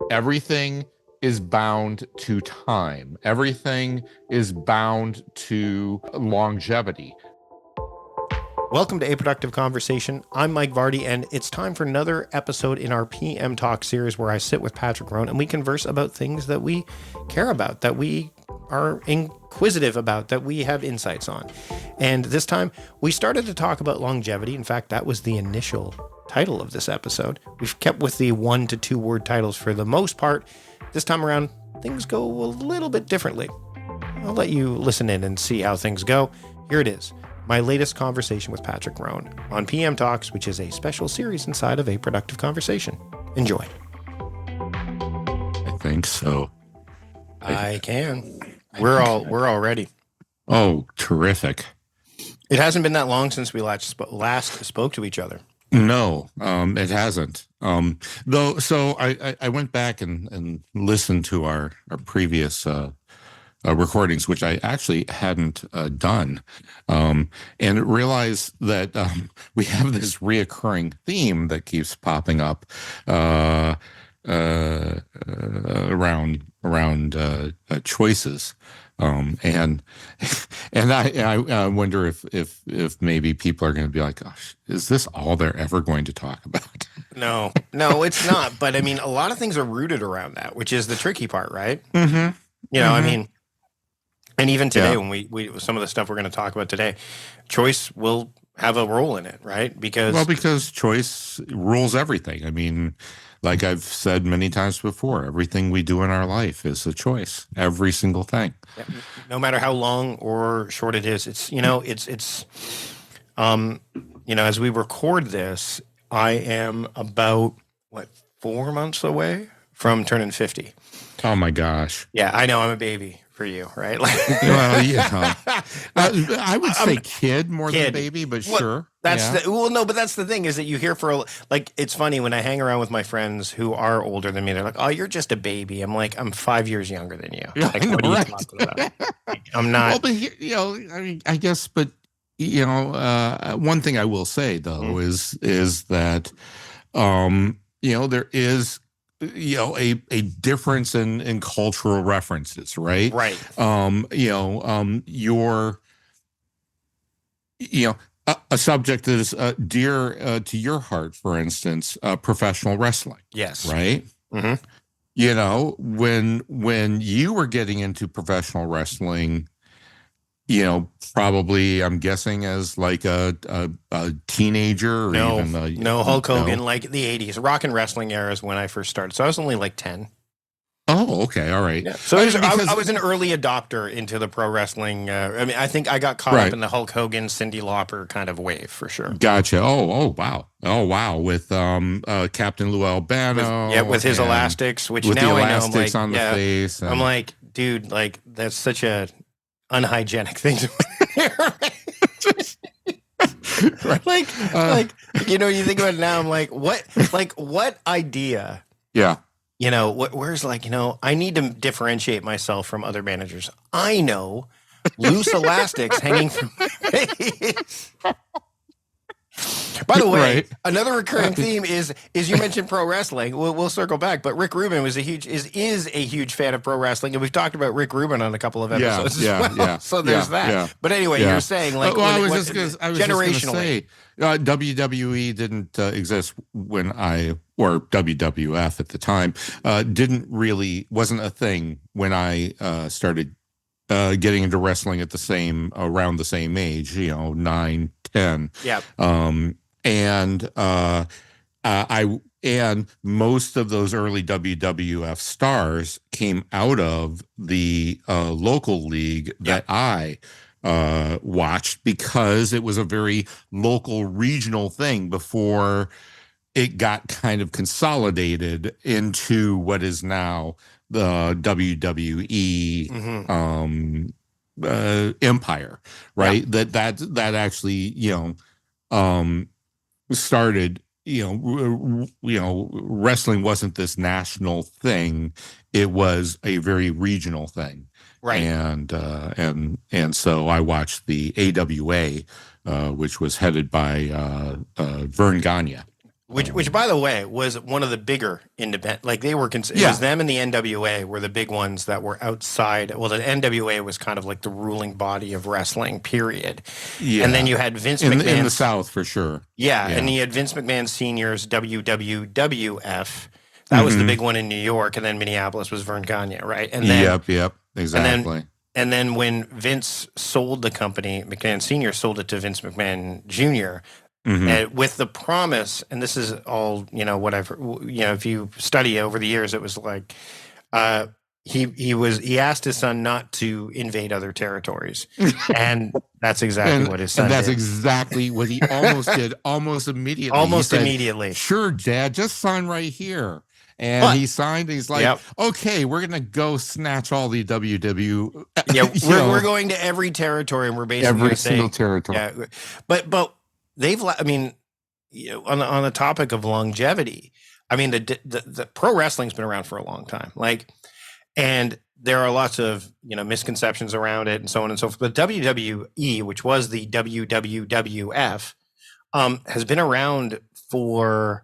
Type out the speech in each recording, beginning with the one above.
everything is bound to time. Everything is bound to longevity. Welcome to A Productive Conversation. I'm Mike Vardy, and it's time for another episode in our PM Talk series where I sit with Patrick Rhone and we converse about things that we care about, that we are inquisitive about, that we have insights on. And this time, we started to talk about longevity. In fact, that was the initial title of this episode. We've kept with the 1 to 2 word titles for the most part. This time around, things go a little bit differently. I'll let you listen in and see how things go. Here it is. My latest conversation with Patrick Rhone on PM Talks, which is a special series inside of A Productive Conversation. Enjoy. I think so. I can. We're all ready. Oh, terrific. It hasn't been that long since we last spoke to each other. No, it hasn't. Though, so I went back and listened to our previous recordings, which I actually hadn't done, and realized that we have this reoccurring theme that keeps popping up around choices, and I wonder if maybe people are going to be like, "Gosh, is this all they're ever going to talk about?" No, it's not. But I mean, a lot of things are rooted around that, which is the tricky part, right? Mm-hmm. You know, I mean. And even today, when we some of the stuff we're going to talk about today, choice will have a role in it, right? Because choice rules everything. I mean, like I've said many times before, everything we do in our life is a choice. Every single thing. No matter how long or short it is, it's as we record this, I am about 4 months away from turning 50. Oh my gosh. Yeah, I know I'm a baby for you, right? Well, yeah. I would say kid more than baby, but sure. But that's the thing is that you hear it's funny when I hang around with my friends who are older than me. They're like, "Oh, you're just a baby." I'm like, "I'm 5 years younger than you." Yeah, like, what are you talking about? I'm not. Well, but I mean, I guess, but one thing I will say though is that, there is. A difference in cultural references, right? Right. A subject that is dear to your heart, for instance, professional wrestling. Yes. Right. Mm-hmm. When you were getting into professional wrestling, probably I'm guessing as like a teenager or no Hulk Hogan, like the 80s. Rock and wrestling era is when I first started. So I was only like 10. Oh, okay. All right. Yeah. So I was an early adopter into the pro wrestling. I think I got caught up in the Hulk Hogan, Cyndi Lauper kind of wave for sure. Gotcha. Oh, wow. With Captain Lou Albano. With his elastics, which with now the I know elastics on the face. I'm like, dude, like that's such a unhygienic thing to right? You think about it now, I'm like, what idea? Yeah. Where's I need to differentiate myself from other managers. I know loose elastics hanging from my face. By the way, another recurring theme is you mentioned pro wrestling. We'll circle back, but Rick Rubin is a huge fan of pro wrestling, and we've talked about Rick Rubin on a couple of episodes as well. Yeah. So there's that. Yeah. But anyway, you're saying I was just going to say WWE didn't exist when or WWF at the time wasn't a thing when I started getting into wrestling at around the same age, 9, 10. Yeah. And most of those early WWF stars came out of the local league that I watched, because it was a very local, regional thing before it got kind of consolidated into what is now the WWE empire, right? Yeah. That actually, started, wrestling wasn't this national thing. It was a very regional thing. Right. And so I watched the AWA, which was headed by Vern Gagne. which by the way was one of the bigger independent, like they were it was them and the NWA were the big ones that were outside. Well, the NWA was kind of like the ruling body of wrestling, period. Yeah. And then you had Vince in McMahon the South for sure. Yeah, and you had Vince McMahon Senior's WWWF. That was the big one in New York, and then Minneapolis was Vern Gagne, right? And then yep, exactly. And then when Vince sold the company, McMahon Senior sold it to Vince McMahon Jr. With the promise, and this is all, whatever, if you study over the years, it was like he asked his son not to invade other territories, and that's exactly what his son did. That's exactly what he almost did, almost immediately. Immediately. Sure, Dad, just sign right here. And he signed. He's like, okay, we're gonna go snatch all the WW. Yeah, we're going to every territory, and we're basically every single territory. Yeah, but they've. I mean, on the topic of longevity, I mean the pro wrestling's been around for a long time. And there are lots of misconceptions around it, and so on and so forth. But WWE, which was the WWWF, has been around for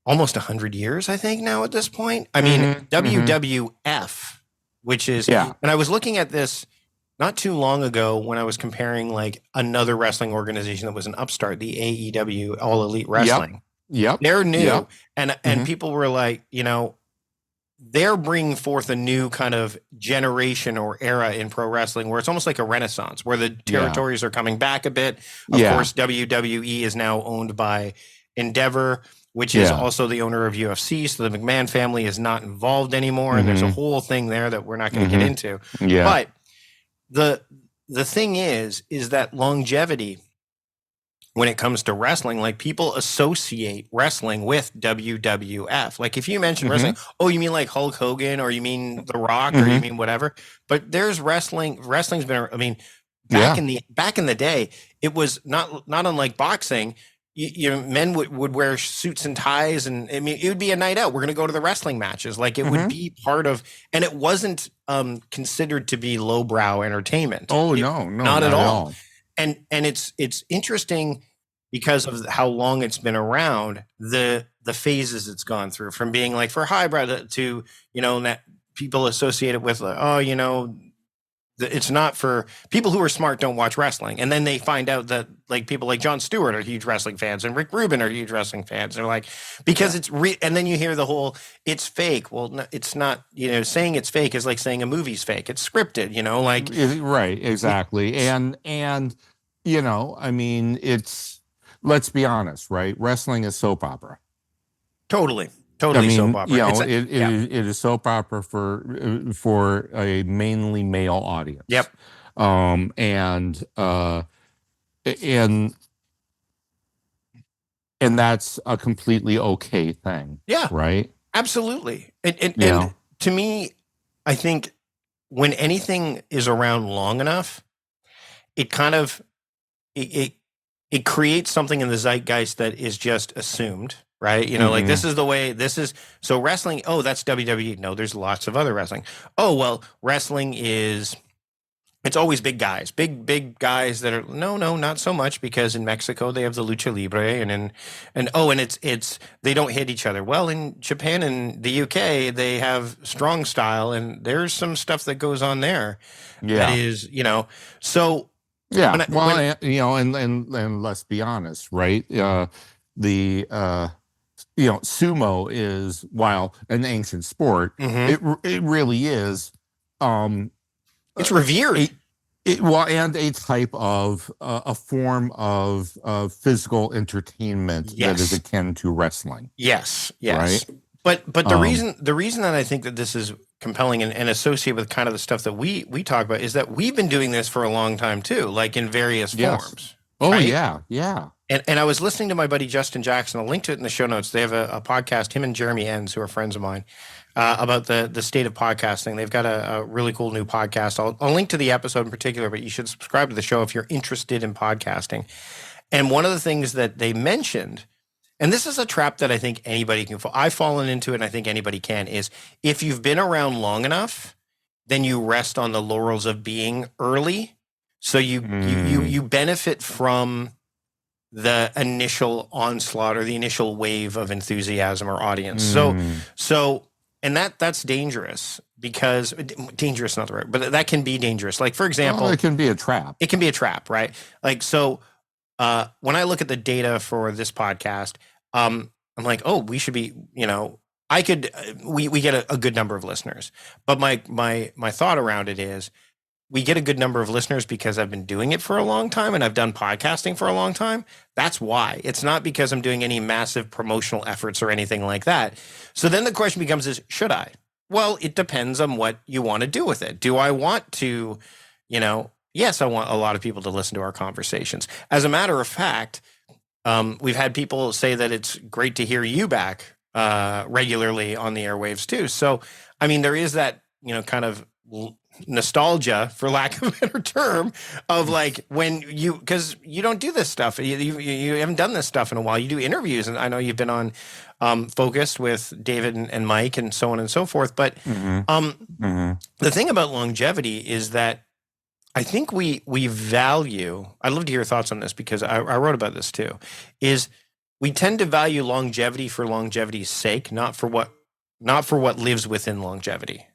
almost 100 years, I think, now at this point. I mean, WWF, which is, and I was looking at this not too long ago when I was comparing another wrestling organization that was an upstart, the AEW, All Elite Wrestling. Yep. They're new, and people were like, they're bringing forth a new kind of generation or era in pro wrestling where it's almost like a renaissance, where the territories are coming back a bit. Of course, WWE is now owned by Endeavor, which is also the owner of UFC. So the McMahon family is not involved anymore. And there's a whole thing there that we're not going to get into. Yeah. But the thing is that longevity, when it comes to wrestling, people associate wrestling with WWF. If you mention wrestling, oh, you mean like Hulk Hogan, or you mean The Rock, or you mean whatever. But there's wrestling. Wrestling's been, I mean, back in the day, it was not unlike boxing. Men would wear suits and ties, and I mean, it would be a night out. We're going to go to the wrestling matches. It would be part of, and it wasn't considered to be lowbrow entertainment. Oh, no, not at all. And it's interesting because of how long it's been around, the phases it's gone through, from being for highbrow to that people associate it with it's not for people who are smart, don't watch wrestling. And then they find out that people like Jon Stewart are huge wrestling fans and Rick Rubin are huge wrestling fans. They're because it's and then you hear the whole, it's fake. Well, no, it's not, saying it's fake is like saying a movie's fake. It's scripted, Right. Exactly. And I mean, let's be honest, right? Wrestling is soap opera. Totally soap opera. It is soap opera for a mainly male audience. Yep. And that's a completely okay thing. Yeah. Right. Absolutely. And to me, I think when anything is around long enough, it kind of it creates something in the zeitgeist that is just assumed. Right. This is the way this is. So wrestling. Oh, that's WWE. No, there's lots of other wrestling. Oh, well, wrestling it's always big guys, big guys that are no, not so much, because in Mexico they have the lucha libre and it's they don't hit each other. Well, in Japan and the UK, they have strong style, and there's some stuff that goes on there. Yeah. That is, so. Yeah. And let's be honest, right? Sumo is, while an ancient sport, it really is. It's revered. And a type of a form of physical entertainment that is akin to wrestling. Yes. Right. But the reason that I think that this is compelling and associated with kind of the stuff that we talk about is that we've been doing this for a long time too, in various forms. Oh, right? Yeah. And I was listening to my buddy Justin Jackson. I'll link to it in the show notes. They have a podcast, him and Jeremy Enns, who are friends of mine, about the state of podcasting. They've got a really cool new podcast. I'll link to the episode in particular, but you should subscribe to the show if you're interested in podcasting. And one of the things that they mentioned, and this is a trap that I think anybody can fall. I've fallen into it, and I think anybody can, is if you've been around long enough, then you rest on the laurels of being early. So you benefit from the initial onslaught or the initial wave of enthusiasm or audience. And that's dangerous, because dangerous, not the right, but that can be dangerous. Like, for example, it can be a trap. It can be a trap, right? Like, so when I look at the data for this podcast, I'm like, oh, we should be, we get a good number of listeners. But my thought around it is, we get a good number of listeners because I've been doing it for a long time and I've done podcasting for a long time. That's why. It's not because I'm doing any massive promotional efforts or anything like that. So then the question becomes is, should I? Well, it depends on what you want to do with it. Do I want to, yes, I want a lot of people to listen to our conversations. As a matter of fact, we've had people say that it's great to hear you back regularly on the airwaves too. So, I mean, there is that, kind of nostalgia, for lack of a better term, of like when because you don't do this stuff. You haven't done this stuff in a while. You do interviews, and I know you've been on Focused with David and Mike and so on and so forth. But the thing about longevity is that I think we value, I'd love to hear your thoughts on this, because I wrote about this too, is we tend to value longevity for longevity's sake, not for what lives within longevity.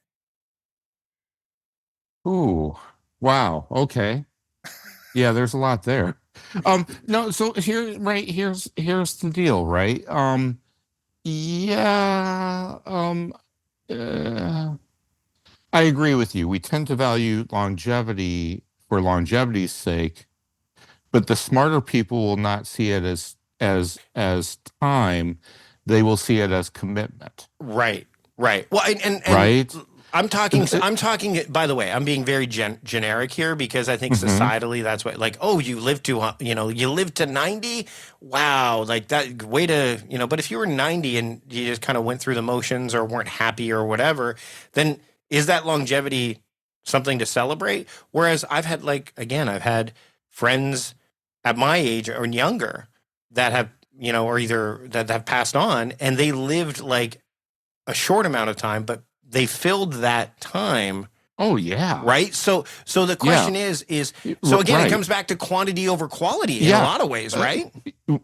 Ooh, wow. Okay. Yeah, there's a lot there. No, so here's the deal, right? Yeah, I agree with you. We tend to value longevity for longevity's sake, but the smarter people will not see it as time. They will see it as commitment. Right. Well, and right. I'm talking, by the way, I'm being very generic here, because I think societally that's what, like, oh, you live to 90. Wow. Like that way to, but if you were 90 and you just kind of went through the motions or weren't happy or whatever, then is that longevity something to celebrate? Whereas I've had friends at my age or younger that have, or either that have passed on, and they lived like a short amount of time, but they filled that time. Oh yeah. Right. So the question is so again, it comes back to quantity over quality in a lot of ways, right?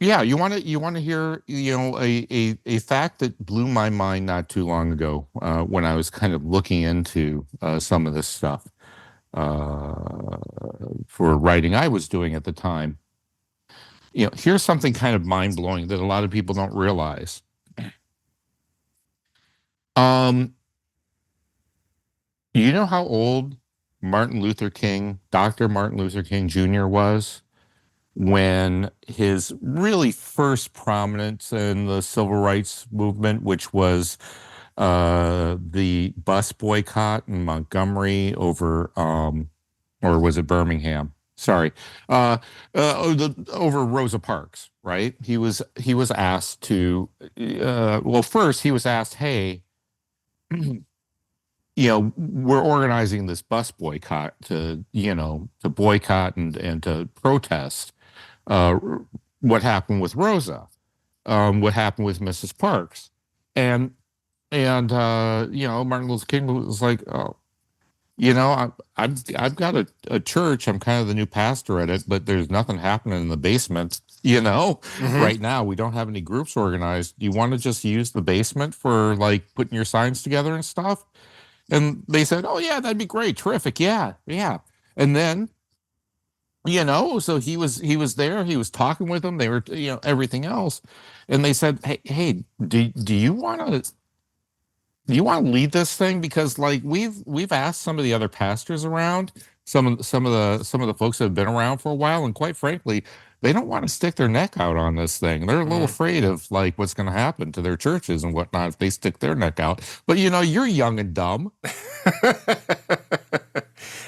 Yeah. You want to hear, a fact that blew my mind not too long ago, when I was kind of looking into some of this stuff for writing I was doing at the time. Here's something kind of mind blowing that a lot of people don't realize. You know how old Dr. Martin Luther King Jr. was when his really first prominence in the civil rights movement, which was the bus boycott in Montgomery over, or was it Birmingham? Sorry, over Rosa Parks, right? He was asked to, first he was asked, hey, we're organizing this bus boycott to boycott and to protest what happened with Rosa, what happened with Mrs. Parks, and Martin Luther King was like, oh, I've got a church. I'm kind of the new pastor at it, but there's nothing happening in the basement. Right now we don't have any groups organized. Do you want to just use the basement for like putting your signs together and stuff? And they said, oh yeah, that'd be great. Terrific. Yeah. And then, so he was there, he was talking with them. They were, everything else. And they said, hey, do you want to lead this thing? Because like we've asked some of the other pastors around, some of the folks that have been around for a while, and quite frankly, they don't want to stick their neck out on this thing. They're a little afraid of like what's going to happen to their churches and whatnot if they stick their neck out. But you're young and dumb.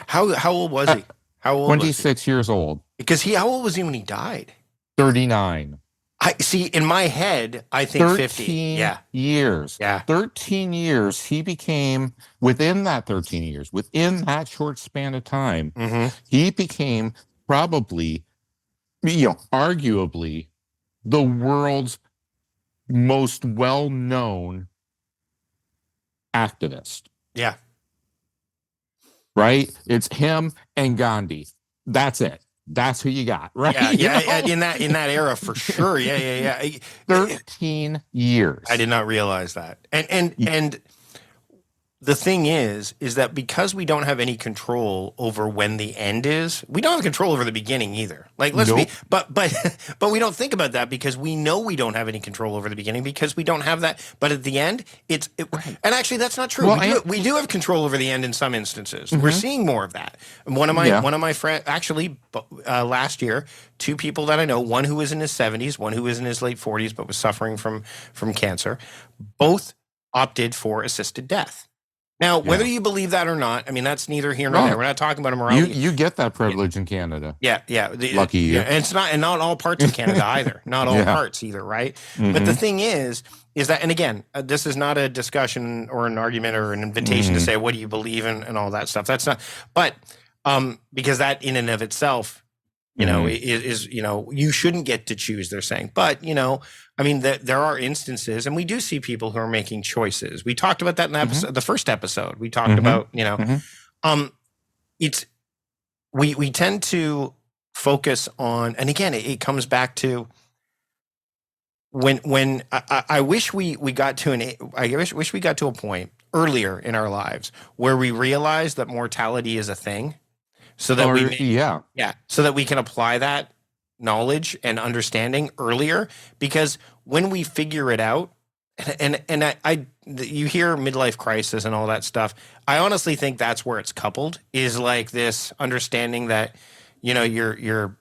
How old was he? How old? 26 years old. Because how old was he when he died? 39. I see. In my head, I think 50. Yeah. Years. Yeah. 13 years. He became, within that 13 years, within that short span of time, he became probably, arguably the world's most well-known activist. Yeah. Right? It's him and Gandhi. That's it. that's who you got, right? Yeah, You yeah, know? in that era for sure. Yeah. 13 I years. did not realize that. And the thing is that because we don't have any control over when the end is, we don't have control over the beginning either. Like, let's be, Nope. but we don't think about that because we know we don't have any control over the beginning because we don't have that. But at the end, Right. and actually that's not true. Well, We do have control over the end in some instances. We're mhm. seeing more of that. And Yeah. one of my friends, actually, last year, two people that I know, one who was in his 70s, one who was in his late 40s, but was suffering from cancer, both opted for assisted death. Now, whether Yeah. you believe that or not, I mean, that's neither here nor there. No, We're not talking about a you morality. you get that privilege in Canada. Yeah. Lucky Yeah, you. and it's not, and not all parts of Canada either. Not all Yeah. parts either, right? But the Hmm. thing is that, and again, this is not a discussion or an argument or an invitation to Hmm. say what do you believe in and all that stuff. That's not, but because that in and of itself, Hmm. is you shouldn't get to choose. They're saying, but I mean, there are instances, and we do see people who are making choices. We talked about that in the Hmm. episode, the first episode. We talked Hmm. about, Hmm. um, it's we tend to focus on, and again, it comes back to when I wish we got to wish we got to a point earlier in our lives where we realized that mortality is a thing, so that Or yeah. so that we can apply that knowledge and understanding earlier, because when we figure it out, and you hear midlife crisis and all that stuff, I honestly think that's where it's coupled, is like this understanding that you're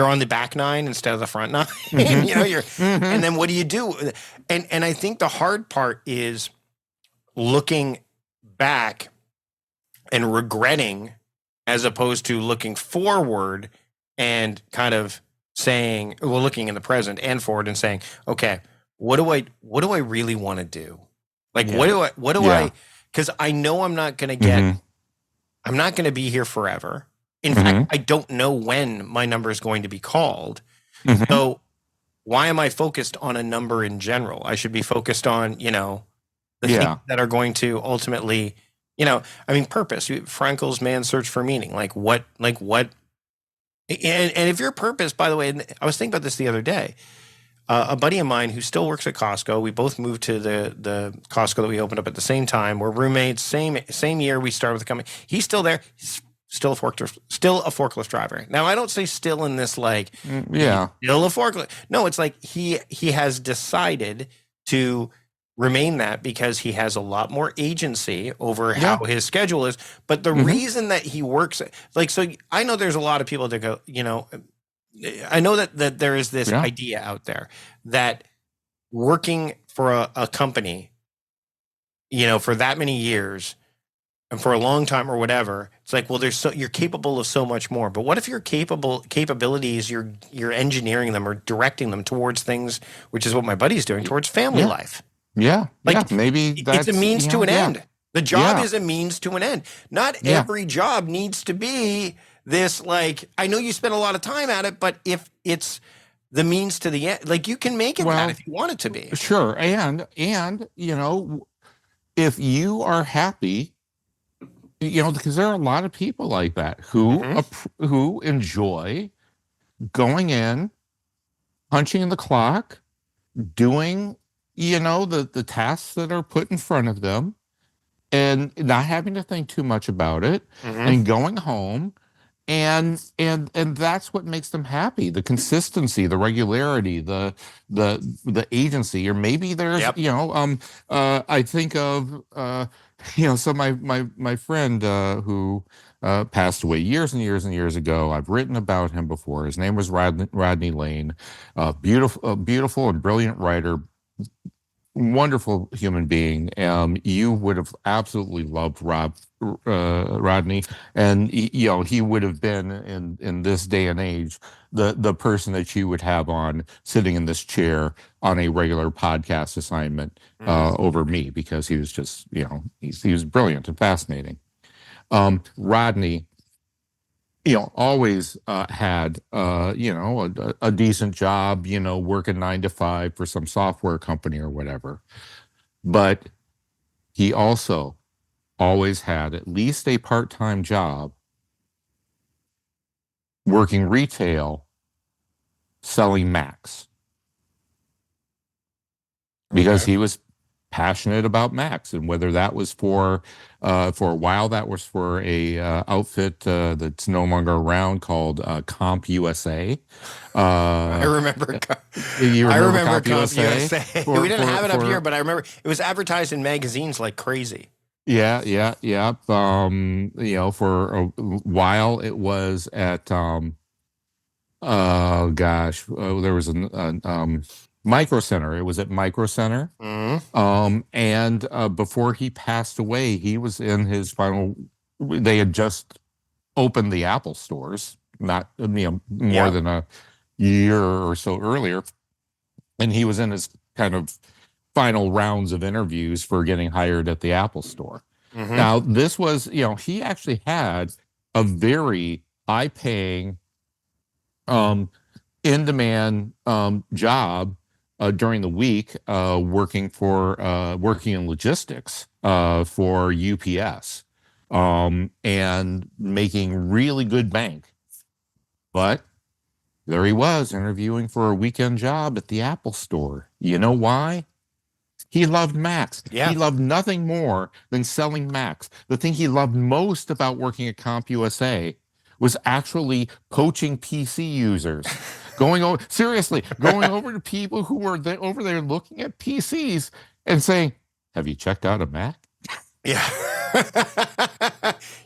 on the back nine instead of the front nine. Hmm. You're, Hmm. and then what do you do? And I think the hard part is looking back and regretting, as opposed to looking forward and kind of saying, well, looking in the present and forward and saying, okay, what do I really want to do? Like, Yeah. what do Yeah. I, because I know I'm not going to Hmm. I'm not going to be here forever. In fact, Hmm. I don't know when my number is going to be called. Hmm. So why am I focused on a number in general? I should be focused on, the things Yeah. that are going to ultimately, I mean, purpose. Frankel's Man's Search for Meaning. And if your purpose, by the way, and I was thinking about this the other day. A buddy of mine who still works at Costco. We both moved to the Costco that we opened up at the same time. We're roommates. Same year we started with the company. He's still there. He's still a forklift driver. Now, I don't say still in this like Yeah. still a forklift. No, it's like he has decided to remain that because he has a lot more agency over Yeah. how his schedule is. But the Hmm. reason that he works, like, so I know there's a lot of people that go, I know that there is this Yeah. idea out there that working for a company, for that many years and for a long time or whatever, it's like, well, you're capable of so much more. But what if your capabilities, you're engineering them or directing them towards things, which is what my buddy's doing, towards family Yeah. life. Yeah. Like, Yeah. Maybe it's a that's, means to an yeah. end. The job Yeah. is a means to an end. Not Yeah. every job needs to be this, like, I know you spend a lot of time at it, but if it's the means to the end, like, you can make it that Well, if you want it to be. sure. And, if you are happy, because there are a lot of people like that who enjoy going in, punching the clock, doing, the tasks that are put in front of them, and not having to think too much about it, and going home, and that's what makes them happy: the consistency, the regularity, the agency. Or maybe there's, Yep. I think of, so my friend, who passed away years and years and years ago. I've written about him before. His name was Rodney Lane. Beautiful and brilliant writer, wonderful human being. You would have absolutely loved Rodney, and he would have been, in this day and age, the person that you would have on sitting in this chair on a regular podcast assignment over me, because he was just, he was brilliant and fascinating. Rodney, always had, a decent job, working 9 to 5 for some software company or whatever. But he also always had at least a part-time job working retail, selling Macs, because Okay. he was passionate about Macs, and whether that was for a while, that was for a outfit that's no longer around called Comp USA. I Uh, remember. you I remember remember Comp Comp USA USA. We for didn't have it up here, for but I remember it was advertised in magazines like crazy. yeah. For a while it was at oh gosh, there was a Micro Center. It was at Micro Center. Mm-hmm. And before he passed away, he was in his final. They had just opened the Apple stores, not more Yeah. than a year or so earlier, and he was in his kind of final rounds of interviews for getting hired at the Apple store. Mm-hmm. Now, this was, he actually had a very high-paying, um, in-demand job during the week, working in logistics for UPS, and making really good bank. But there he was interviewing for a weekend job at the Apple store. You know why? He loved Macs. Yeah. He loved nothing more than selling Macs. The thing he loved most about working at CompUSA was actually poaching PC users. Going over, seriously, going over to people who were over there looking at PCs and saying, "Have you checked out a Mac?" Yeah.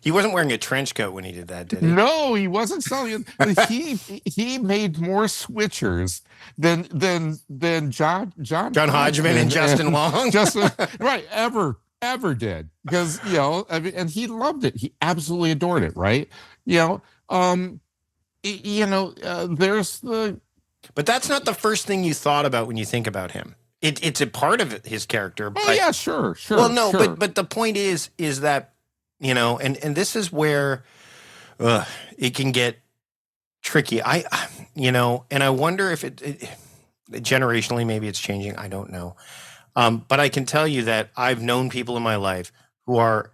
He wasn't wearing a trench coat when he did that, did he? No, he wasn't selling it. He made more switchers than John John Hodgman and Justin Long. Justin right ever did, because I mean, and he loved it. He absolutely adored it. Right? You know, there's the But that's not the first thing you thought about when you think about him. It's a part of his character. oh But, yeah, sure. well, no, but the point is that and this is where it can get tricky. And I wonder if it generationally maybe it's changing. I don't know. But I can tell you that I've known people in my life who are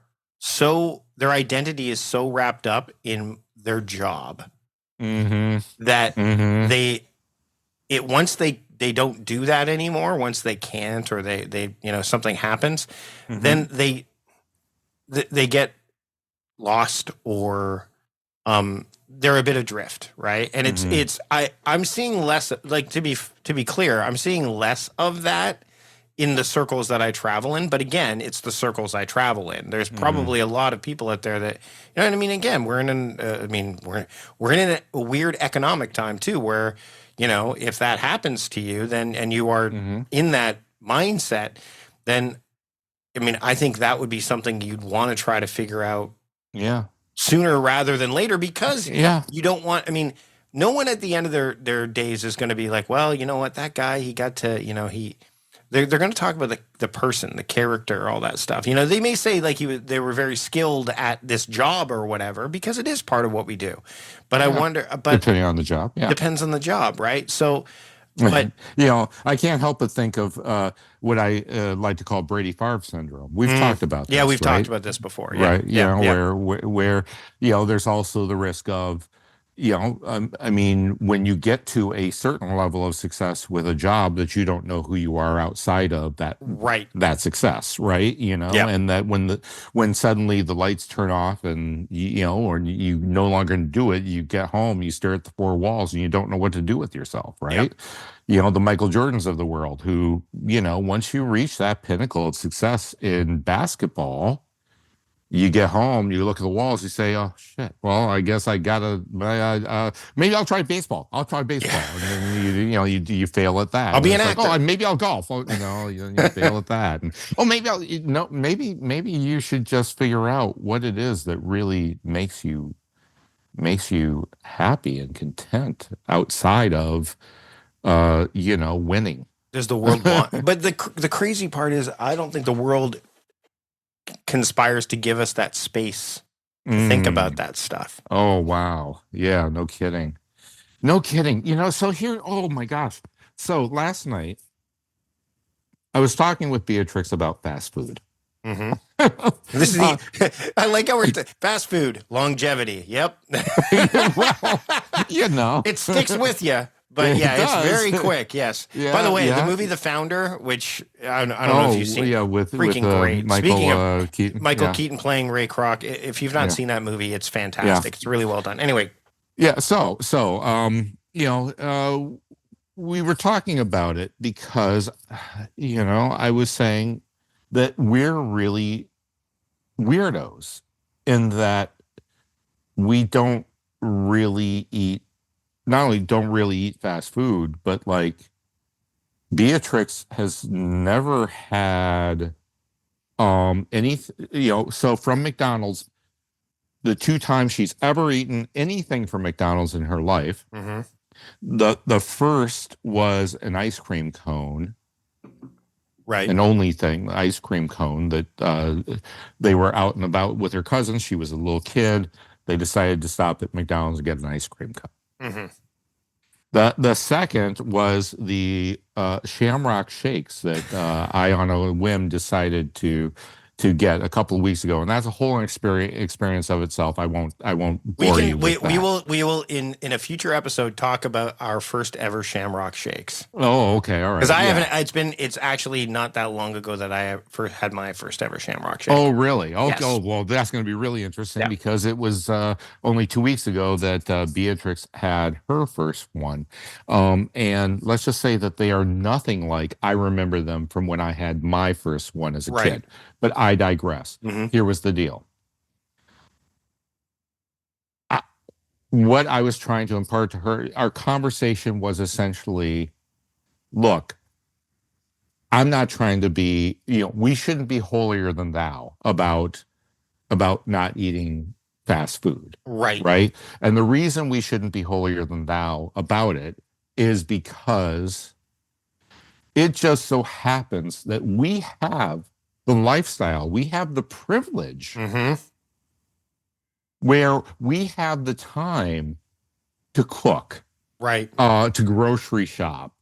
their identity is so wrapped up in their job that once they don't do that anymore, once they can't, or they something happens, then they get lost, or they're a bit adrift, right? And I'm seeing less, like, to be clear, I'm seeing less of that in the circles that I travel in. But again, it's the circles I travel in. There's probably a lot of people out there that, you know what I mean? Again, we're in we're in a weird economic time too, where, if that happens to you, then, and you are in that mindset, then, I mean, I think that would be something you'd want to try to figure out sooner rather than later, because you don't want, I mean, no one at the end of their days is going to be like, well, you know what, that guy, he got to, they're going to talk about the person, the character, all that stuff. They may say like they were very skilled at this job or whatever, because it is part of what we do. But I wonder, depending on the job, depends on the job, right? So, but I can't help but think of what I like to call Brady Favre syndrome. We've talked about this. Yeah, we've right? talked about this before. Right? Yeah. Where there's also the risk of, I mean, when you get to a certain level of success with a job, that you don't know who you are outside of that success, right? And that when suddenly the lights turn off, and or you no longer do it, you get home, you stare at the four walls, and you don't know what to do with yourself, right? The Michael Jordans of the world, who, once you reach that pinnacle of success in basketball, you get home, you look at the walls, you say, "Oh shit! Well, I guess I gotta. Maybe I'll try baseball. I'll try baseball." And then you fail at that. I'll be an actor. Like, maybe I'll golf. You fail at that. And maybe you should just figure out what it is that really makes you happy and content outside of winning. Does the world want? But the crazy part is, I don't think the world conspires to give us that space to think about that stuff. Oh, wow. Yeah, no kidding. So here, oh my gosh. So last night, I was talking with Beatrix about fast food. This is I like how we're fast food longevity. Yep. Well, It sticks with you. But it yeah, it's does. very quick. Yes. Yeah, By the way, the yeah. movie The Founder, which I don't know if you've seen, Yeah, with freaking great. Michael Speaking of Keaton. Michael Yeah, Keaton playing Ray Kroc, if you've not yeah, seen that movie, it's yeah, fantastic. It's really well done. Anyway, yeah. We were talking about it because, I was saying that we're really weirdos in that we don't really eat, not only don't really eat fast food, but like Beatrix has never had any, so from McDonald's, the 2 times she's ever eaten anything from McDonald's in her life, mhm. the first was an ice cream cone, Right. an only thing, ice cream cone that they were out and about with her cousins. She was a little kid. They decided to stop at McDonald's and get an ice cream cone. Hmm. The second was the Shamrock Shakes that I, on a whim, decided to get a couple of weeks ago, and that's a whole experience of itself. I won't bore you with that. We will in a future episode talk about our first ever Shamrock Shakes. Oh, okay, all right. Because I haven't. It's actually not that long ago that I had my first ever Shamrock Shake. Oh, really? Oh, Yes. oh, well, that's going to be really interesting Yeah. because it was only 2 weeks ago that Beatrix had her first one. And let's just say that they are nothing like I remember them from when I had my first one as a Right. kid. But I digress. Mhm. Here was the deal. What I was trying to impart to her, our conversation was essentially, look, I'm not trying to be, we shouldn't be holier than thou about not eating fast food. Right. Right. And the reason we shouldn't be holier than thou about it is because it just so happens that we have the lifestyle, we have the privilege Mm-hmm. where we have the time to cook, Right. to grocery shop,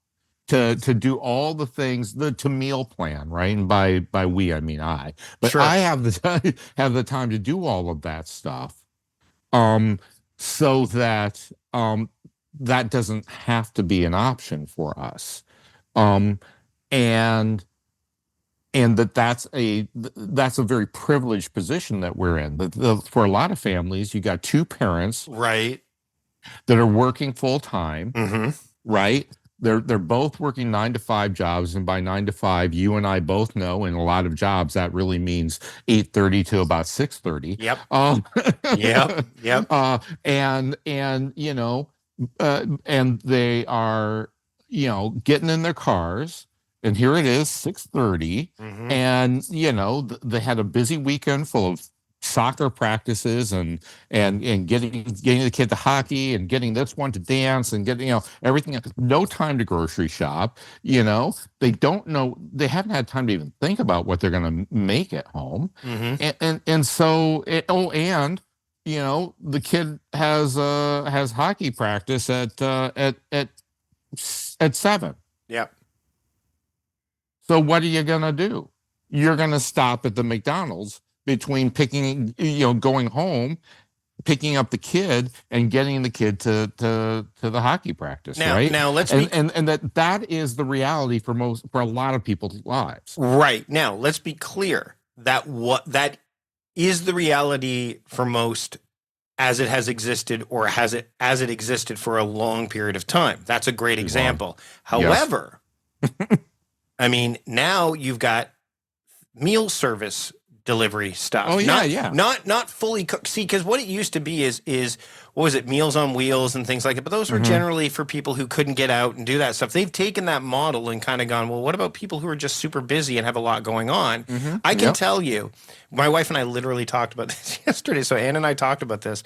to do all the things, to meal plan, right? And by we, I mean I. But Sure. I have the time to do all of that stuff, so that that doesn't have to be an option for us, and that's a very privileged position that we're in. For a lot of families, you got 2 parents Right. that are working full time, Mm-hmm. right? They're both working 9 to 5 jobs, and by 9 to 5, you and I both know in a lot of jobs that really means 8:30 to about 6:30. Yep. Yep. Yep. And they are, getting in their cars, and here it is, 6:30, Mm-hmm. and they had a busy weekend full of soccer practices and getting the kid to hockey and getting this one to dance and getting everything. No time to grocery shop. They don't know. They haven't had time to even think about what they're going to make at home. Mm-hmm. And so the kid has hockey practice at 7. Yep. So what are you going to do? You're going to stop at the McDonald's between going home, picking up the kid and getting the kid to the hockey practice, right? Now let's and that is the reality for a lot of people's lives. Right. Now let's be clear that that is the reality for most, as it has existed, or as it existed for a long period of time. That's a great example. However, I mean, now you've got meal service delivery stuff. Oh yeah, Not fully cooked. See, because what it used to be is what was it, Meals on Wheels and things like that. But those were generally for people who couldn't get out and do that stuff. They've taken that model and kind of gone, well, what about people who are just super busy and have a lot going on? I can tell you, my wife and I literally talked about this yesterday. So Ann and I talked about this,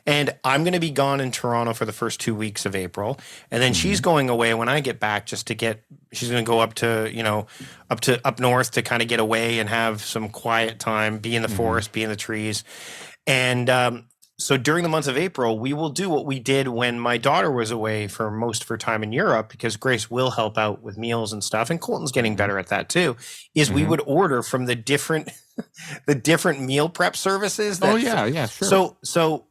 and I'm going to be gone in Toronto for the first 2 weeks of April, and then she's going away when I get back she's going to go up to up north to kind of get away and have some quiet time, be in the forest, be in the trees, and so during the month of April, we will do what we did when my daughter was away for most of her time in Europe, because Grace will help out with meals and stuff, and Colton's getting better at that too, is we would order from the different the different meal prep services. Oh yeah, sure.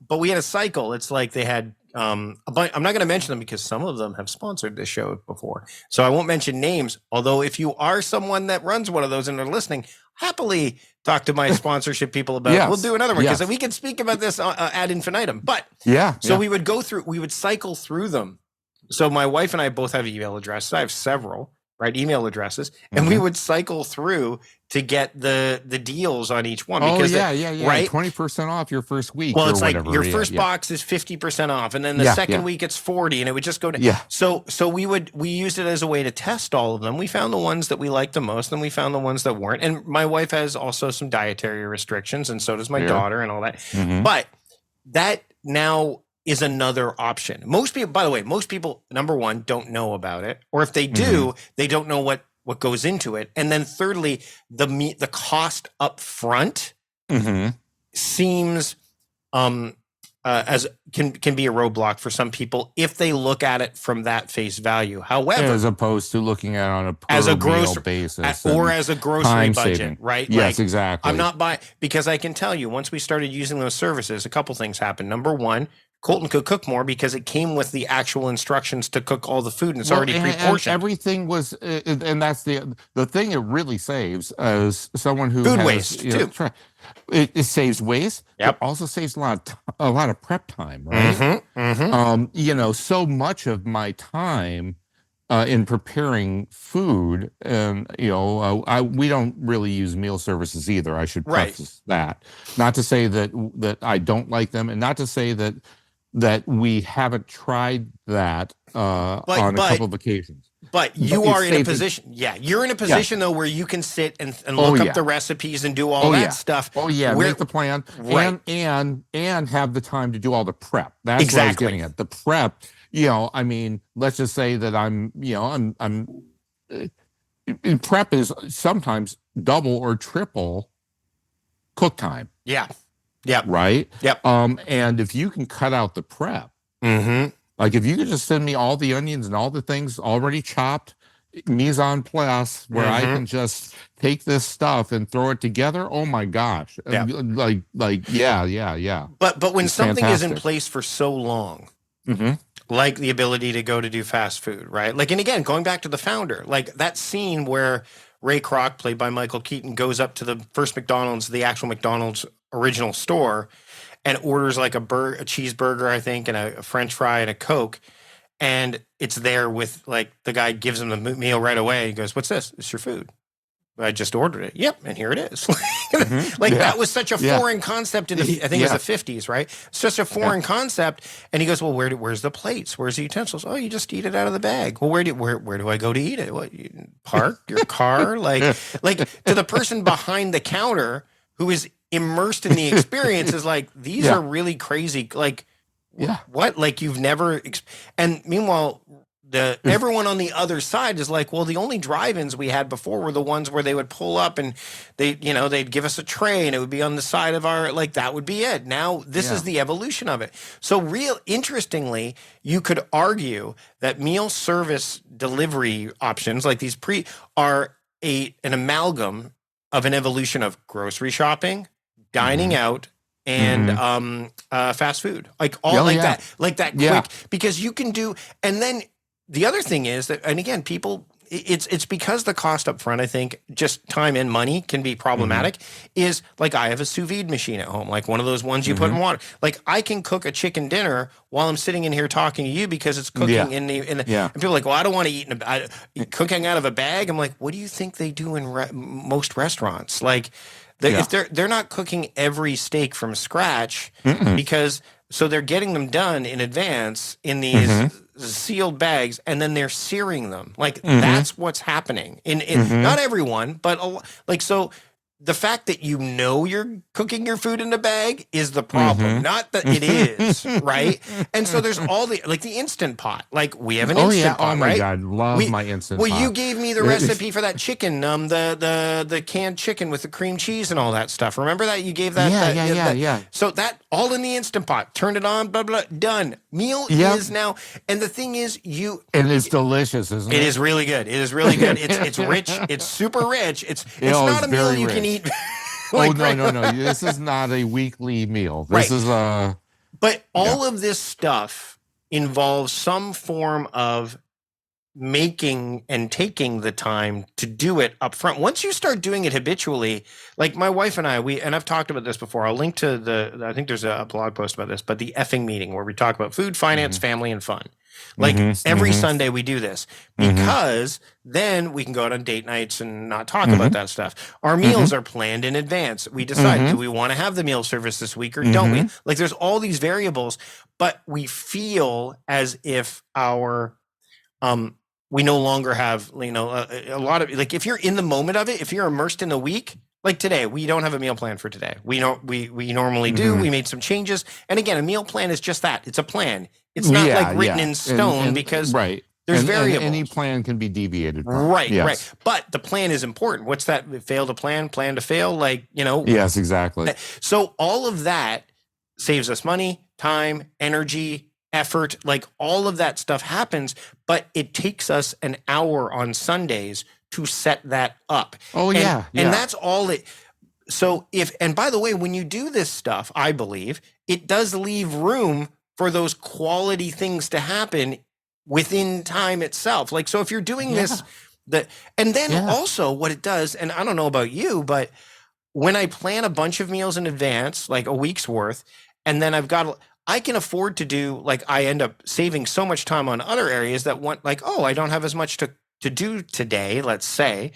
But we had a cycle. It's like they had I'm not going to mention them because some of them have sponsored this show before. So I won't mention names. Although if you are someone that runs one of those and are listening, happily talk to my sponsorship people about it. We'll do another one because we can speak about this ad infinitum. But we would cycle through them. So my wife and I both have email addresses. I have several, right? Email addresses. And we would cycle through to get the deals on each one. Because right? 20% off your first week. Well, it's like your first box is 50% off. And then the second week it's 40, and it would just go to So we used it as a way to test all of them. We found the ones that we liked the most, and we found the ones that weren't. And my wife has also some dietary restrictions, and so does my daughter and all that. But that now is another option. Most people, by the way, number one, don't know about it. Or if they do, they don't know what goes into it. And then thirdly, the cost up front seems as can be a roadblock for some people if they look at it from that face value. However, as opposed to looking at it on a per meal basis or as a grocery budget, saving. Right? Yes, exactly. I'm not buying, because I can tell you, once we started using those services, a couple things happened. Number one, Colton could cook more because it came with the actual instructions to cook all the food, and it's already pre-portioned. And everything was, and that's the thing it really saves as someone who food has, waste too. It saves waste. Yep. It also saves a lot of prep time, right? So much of my time in preparing food, and we don't really use meal services either. I should preface that. Not to say that I don't like them, and not to say that we haven't tried that on a couple of occasions. But you are in a position, you're in a position though where you can sit and look up the recipes and do all that stuff. Oh yeah, make the plan, and have the time to do all the prep. That's what I was getting at. The prep, let's just say that I'm prep is sometimes double or triple cook time. Yeah. Yep. Right? Yep. And if you can cut out the prep, like if you could just send me all the onions and all the things already chopped, mise en place, where I can just take this stuff and throw it together. Oh my gosh. Yeah. Like, yeah. But when it's something fantastic. is in place for so long, like the ability to go to do fast food, right? Like, and again, going back to the founder, like that scene where Ray Kroc, played by Michael Keaton, goes up to the first McDonald's, the actual McDonald's original store, and orders like a cheeseburger, I think, and a French fry and a Coke. And it's there with, like, the guy gives him the meal right away. He goes, "What's this? It's your food." I just ordered it. Yep, and here it is. That was such a foreign concept in the, I think it was the 50s, right? Such a foreign concept. And he goes, "Well, where's the plates? Where's the utensils?" "Oh, you just eat it out of the bag." "Well, where do I go to eat it?" "What, you park your car?" Like to the person behind the counter who is immersed in the experience is like, these are really crazy. Like, what? Like, you've never and meanwhile, everyone on the other side is like, well, the only drive-ins we had before were the ones where they would pull up and they'd give us a tray and it would be on the side of our, like, that would be it. Now this is the evolution of it. So interestingly, you could argue that meal service delivery options like these are an amalgam of an evolution of grocery shopping, dining out, and fast food, like all that quick, because you can do. And then the other thing is that, and again, people, it's because the cost up front, I think, just time and money can be problematic. Is like, I have a sous vide machine at home, like one of those ones you put in water. Like, I can cook a chicken dinner while I'm sitting in here talking to you because it's cooking in the and people are like, "Well, I don't want to eat cooking out of a bag." I'm like, what do you think they do in most restaurants? Like, if they're not cooking every steak from scratch because so they're getting them done in advance in these sealed bags, and then they're searing them. Like, that's what's happening in not everyone, but so the fact that you're cooking your food in a bag is the problem, not that it is, right? And so there's all the Instant Pot. Like, we have an Instant Pot, right? Oh my God, love my Instant Pot. Well, you gave me the recipe for that chicken, the canned chicken with the cream cheese and all that stuff. Remember that? You gave that? Yeah. So that, all in the Instant Pot. Turned it on, blah, blah, done. Meal is now, and the thing is, and it's delicious, isn't it? It is really good. It is really good. It's rich. It's super rich. It's not a meal you can eat. Oh, Like, no, no, no. This is not a weekly meal. This right. is a, But yeah. all of this stuff involves some form of making and taking the time to do it up front. Once you start doing it habitually, like my wife and I, and I've talked about this before. I'll link to I think there's a blog post about this, but the effing meeting where we talk about food, finance, Mm-hmm. family, and fun. Like Mm-hmm. every Mm-hmm. Sunday we do this Mm-hmm. because then we can go out on date nights and not talk about Mm-hmm. that stuff. Our Mm-hmm. meals are planned in advance. We decide, do Mm-hmm. we want to have the meal service this week or don't we? Mm-hmm. Like there's all these variables, but we feel as if our um we no longer have a lot of, like, if you're in the moment of it, if you're immersed in the week, like today we don't have a meal plan for today. We normally do. Mm-hmm. We made some changes, and again, a meal plan is just that. It's a plan. It's not like Yeah, written yeah. in stone because Right. there's And any variables. plan can be deviated from. Right, Yes. right. But the plan is important. What's that? Fail to plan to fail. Like, Yes, exactly. so all of that saves us money, time, energy, effort. Like all of that stuff happens, but it takes us an hour on Sundays to set that up. Oh, And, yeah. Yeah. and that's all it. So and by the way, when you do this stuff, I believe it does leave room for those quality things to happen within time itself. Like, so if you're doing this, and then also what it does, and I don't know about you, but when I plan a bunch of meals in advance, like a week's worth, and then I can afford to do, like, I end up saving so much time on other areas that want, like, oh, I don't have as much to do today. Let's say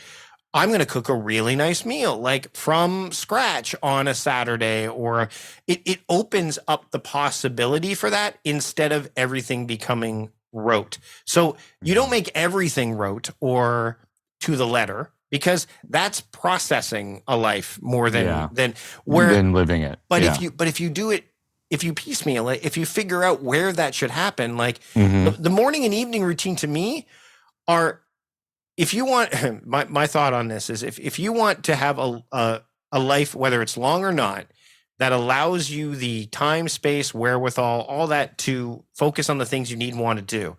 I'm going to cook a really nice meal, like from scratch on a Saturday, or it opens up the possibility for that instead of everything becoming rote. So you don't make everything rote or to the letter, because that's processing a life more than living it. But if you do it, if you piecemeal it, if you figure out where that should happen, like the morning and evening routine to me are, if you want, my thought on this is, if you want to have a life, whether it's long or not, that allows you the time, space, wherewithal, all that to focus on the things you need and want to do,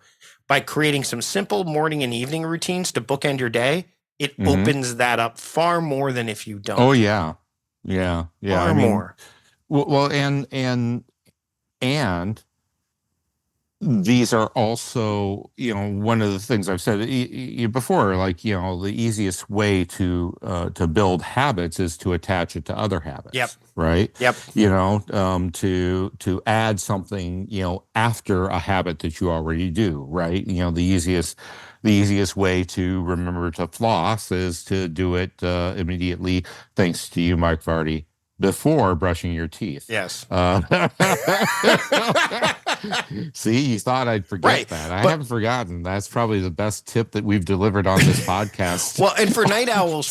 by creating some simple morning and evening routines to bookend your day, it opens that up far more than if you don't. Oh, yeah. Yeah. Yeah. Far more. Well, and these are also, one of the things I've said before, like, the easiest way to build habits is to attach it to other habits. Yep. Right. Yep. To add something, after a habit that you already do. Right. The easiest way to remember to floss is to do it immediately, thanks to you, Mike Vardy, before brushing your teeth. Yes. See, you thought I'd forget that. I haven't forgotten. That's probably the best tip that we've delivered on this podcast. Well, and for night owls,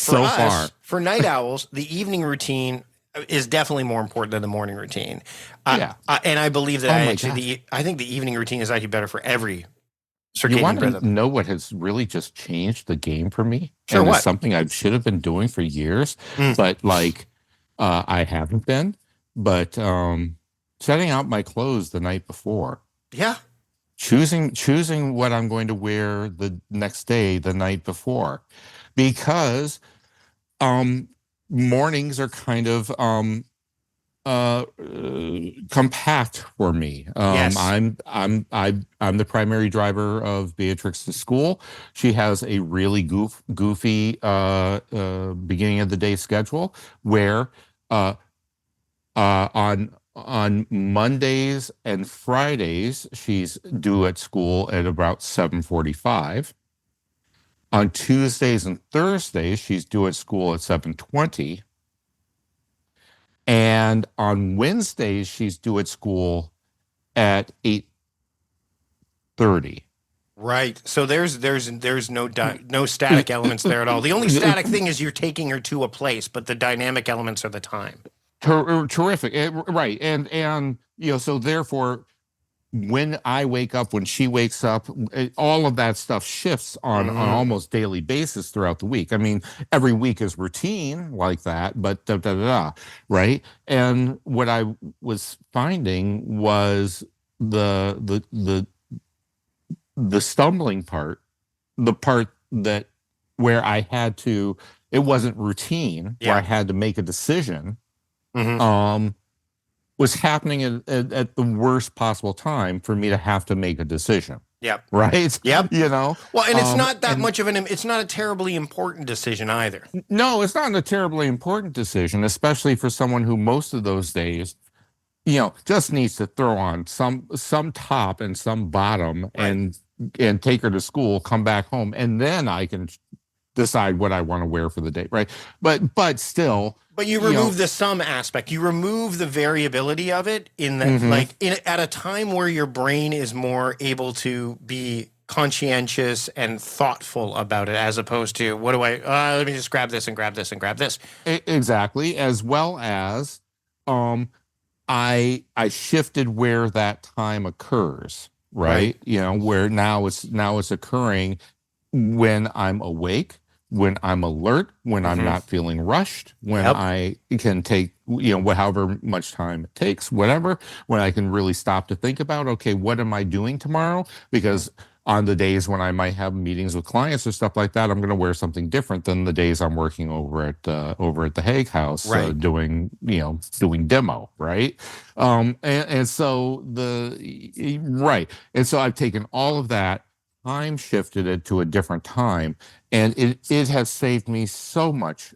for night owls, the evening routine is definitely more important than the morning routine. And I believe that I think the evening routine is actually better for every circadian rhythm. You want to know what has really just changed the game for me? Sure, and what? It's something I should have been doing for years, but I haven't been. But setting out my clothes the night before. Yeah. Choosing what I'm going to wear the next day, the night before, because mornings are kind of compact for me. Yes. I'm the primary driver of Beatrix to school. She has a really goofy beginning of the day schedule where on Mondays and Fridays she's due at school at about 7:45. On Tuesdays and Thursdays she's due at school at 7:20. And on Wednesdays, she's due at school at 8:30. Right. So there's no static elements there at all. The only static thing is you're taking her to a place, but the dynamic elements are the time. Terrific. Right. And so therefore, when I wake up, when she wakes up, all of that stuff shifts on almost daily basis throughout the week. I mean, every week is routine like that, but right? And what I was finding was the stumbling part, the part that where I had to it wasn't routine where I had to make a decision, was happening at the worst possible time for me to have to make a decision. Yep. Right. Yep. You know. Well, and it's not that much of it's not a terribly important decision either. No, it's not a terribly important decision, especially for someone who most of those days, you know, just needs to throw on some top and some bottom and take her to school, come back home, and then I can decide what I want to wear for the day, right? But still. But you remove the sum aspect. You remove the variability of it in that, at a time where your brain is more able to be conscientious and thoughtful about it, as opposed to what do let me just grab this and grab this and grab this. Exactly, as well as I shifted where that time occurs, right? You know, where now it's occurring when I'm awake, when I'm alert, when I'm not feeling rushed, when I can take, you know, however much time it takes, whatever, when I can really stop to think about, okay, what am I doing tomorrow? Because on the days when I might have meetings with clients or stuff like that, I'm going to wear something different than the days I'm working over at the Hague House, doing demo, right? And so and so I've taken all of that, time shifted it to a different time, and it has saved me so much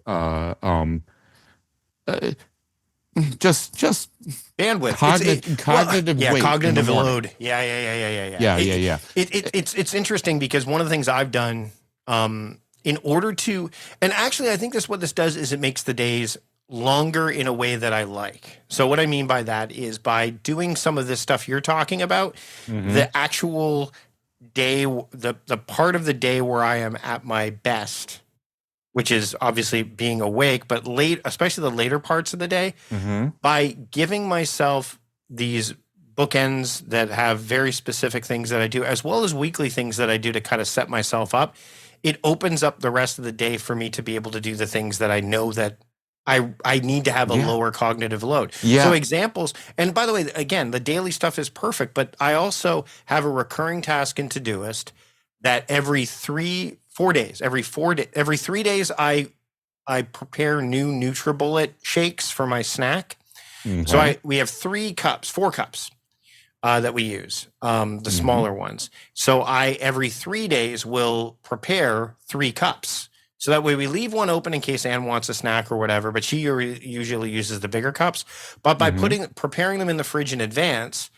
just bandwidth, cognitive weight, cognitive load. Yeah. It's interesting because one of the things I've done in order to, and actually I think what this does is it makes the days longer in a way that I like. So what I mean by that is by doing some of this stuff you're talking about, the actual day, the part of the day where I am at my best, which is obviously being awake, but especially the later parts of the day, by giving myself these bookends that have very specific things that I do, as well as weekly things that I do to kind of set myself up, it opens up the rest of the day for me to be able to do the things that I know that I need to have a lower cognitive load. So examples, and by the way, again, the daily stuff is perfect, but I also have a recurring task in Todoist that every 3 days, every 3 days, I prepare new NutriBullet shakes for my snack. So we have 4 cups that we use, the smaller ones. So I every 3 days will prepare 3 cups. So that way we leave one open in case Anne wants a snack or whatever, but she usually uses the bigger cups. But by preparing them in the fridge in advance,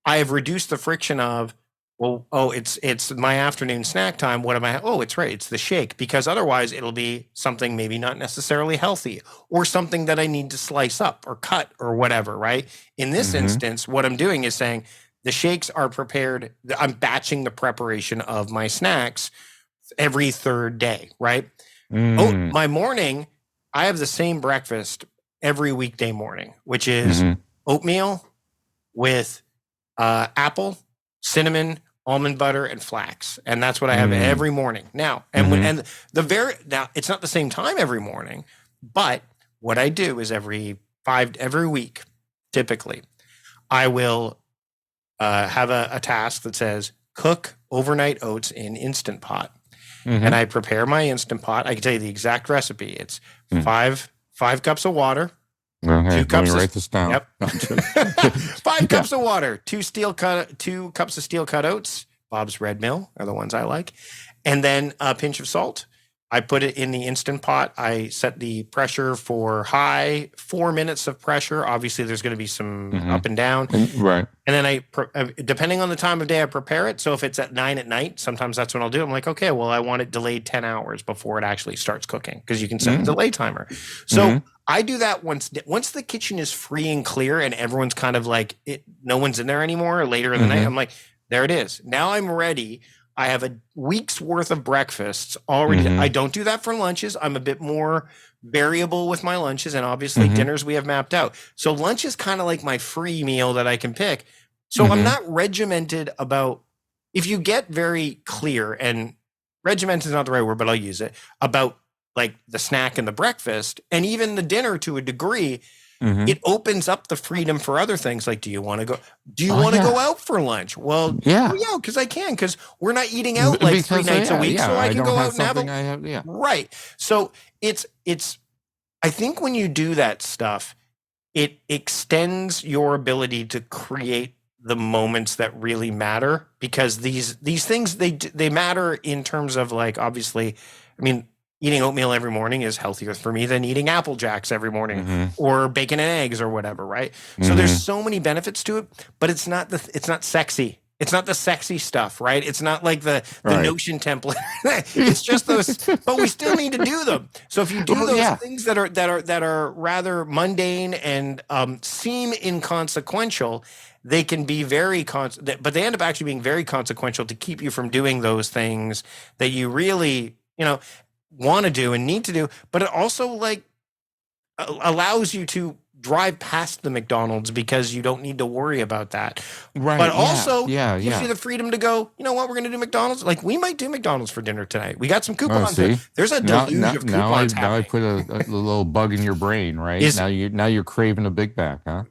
I have reduced the friction of, it's my afternoon snack time. What am I? Oh, it's right. It's the shake, because otherwise it'll be something maybe not necessarily healthy or something that I need to slice up or cut or whatever, right? In this instance, what I'm doing is saying the shakes are prepared. I'm batching the preparation of my snacks every 3rd day, right? My morning, I have the same breakfast every weekday morning, which is oatmeal with apple, cinnamon, almond butter, and flax, and that's what I have every morning. Now, now it's not the same time every morning, but what I do is every week, typically, I will have a task that says cook overnight oats in Instant Pot. And I prepare my Instant Pot. I can tell you the exact recipe. It's 5 cups of water. Okay, 2 cups. Let me write this down. Yep. 5 cups of water. 2 cups of steel cut oats. Bob's Red Mill are the ones I like, and then a pinch of salt. I put it in the Instant Pot. I set the pressure for high, 4 minutes of pressure. Obviously, there's going to be some up and down. Right. And then depending on the time of day, I prepare it. So if it's at 9 at night, sometimes that's when I'll do it. I'm like, okay, well, I want it delayed 10 hours before it actually starts cooking, because you can set a delay timer. So I do that once the kitchen is free and clear and everyone's kind of like, no one's in there anymore later in the night. I'm like, there it is. Now I'm ready. I have a week's worth of breakfasts already. I don't do that for lunches. I'm a bit more variable with my lunches, and obviously dinners we have mapped out. So lunch is kind of like my free meal that I can pick. So I'm not regimented about, if you get very clear, and regimented is not the right word, but I'll use it, about like the snack and the breakfast and even the dinner to a degree, it opens up the freedom for other things. Like, do you want to go out for lunch? Well, Yeah. because I can, because we're not eating out like 3 nights a week. So I can go out and have right. So it's, I think when you do that stuff, it extends your ability to create the moments that really matter, because these things, they matter in terms of, like, obviously, I mean, eating oatmeal every morning is healthier for me than eating Apple Jacks every morning or bacon and eggs or whatever, right? So there's so many benefits to it, but it's not sexy. It's not the sexy stuff, right? It's not like the Notion template. It's just those, but we still need to do them. So if you do those things that are rather mundane and seem inconsequential, they can be but they end up actually being very consequential to keep you from doing those things that you really, want to do and need to do. But it also, like, allows you to drive past the McDonald's because you don't need to worry about that. Right. But also gives you the freedom to go, you know what, we're going to do McDonald's. Like, we might do McDonald's for dinner tonight. We got some coupons. There's a deluge of coupons now I put a little bug in your brain, right? Now you're craving a Big Mac, huh?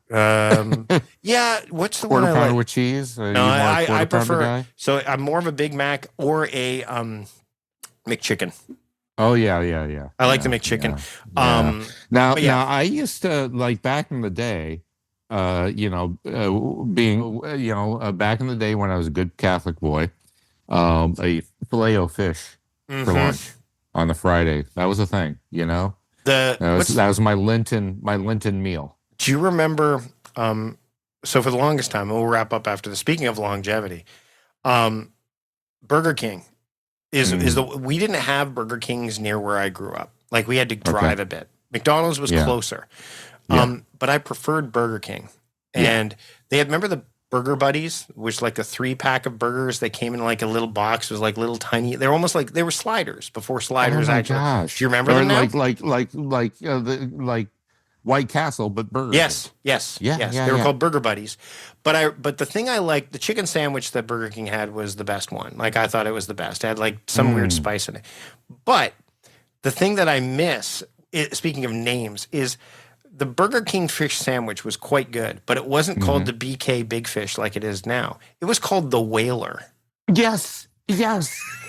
Yeah. What's the quarter one pounder I like? with cheese? No, I prefer. Guy? So I'm more of a Big Mac or a McChicken. Oh yeah. I like the McChicken. Yeah. Now I used to, like, back in the day, being back in the day when I was a good Catholic boy, a filet-o-fish for lunch on the Friday. That was a thing, That was my Lenten meal. Do you remember? So for the longest time, we'll wrap up after the. Speaking of longevity, Burger King. We didn't have Burger Kings near where I grew up. Like, we had to drive a bit. McDonald's was closer. But I preferred Burger King. And they had, remember the Burger Buddies, which, like, the 3-pack of burgers, they came in like a little box. It was like little tiny, they were almost like, they were sliders before sliders actually. Gosh. Do you remember them now? Like White Castle, but burgers. Yes. They were called Burger Buddies. But the thing I liked, the chicken sandwich that Burger King had was the best one. Like, I thought it was the best. It had, like, some weird spice in it. But the thing that I miss, speaking of names, is the Burger King fish sandwich was quite good, but it wasn't called the BK Big Fish like it is now. It was called the Whaler. Yes.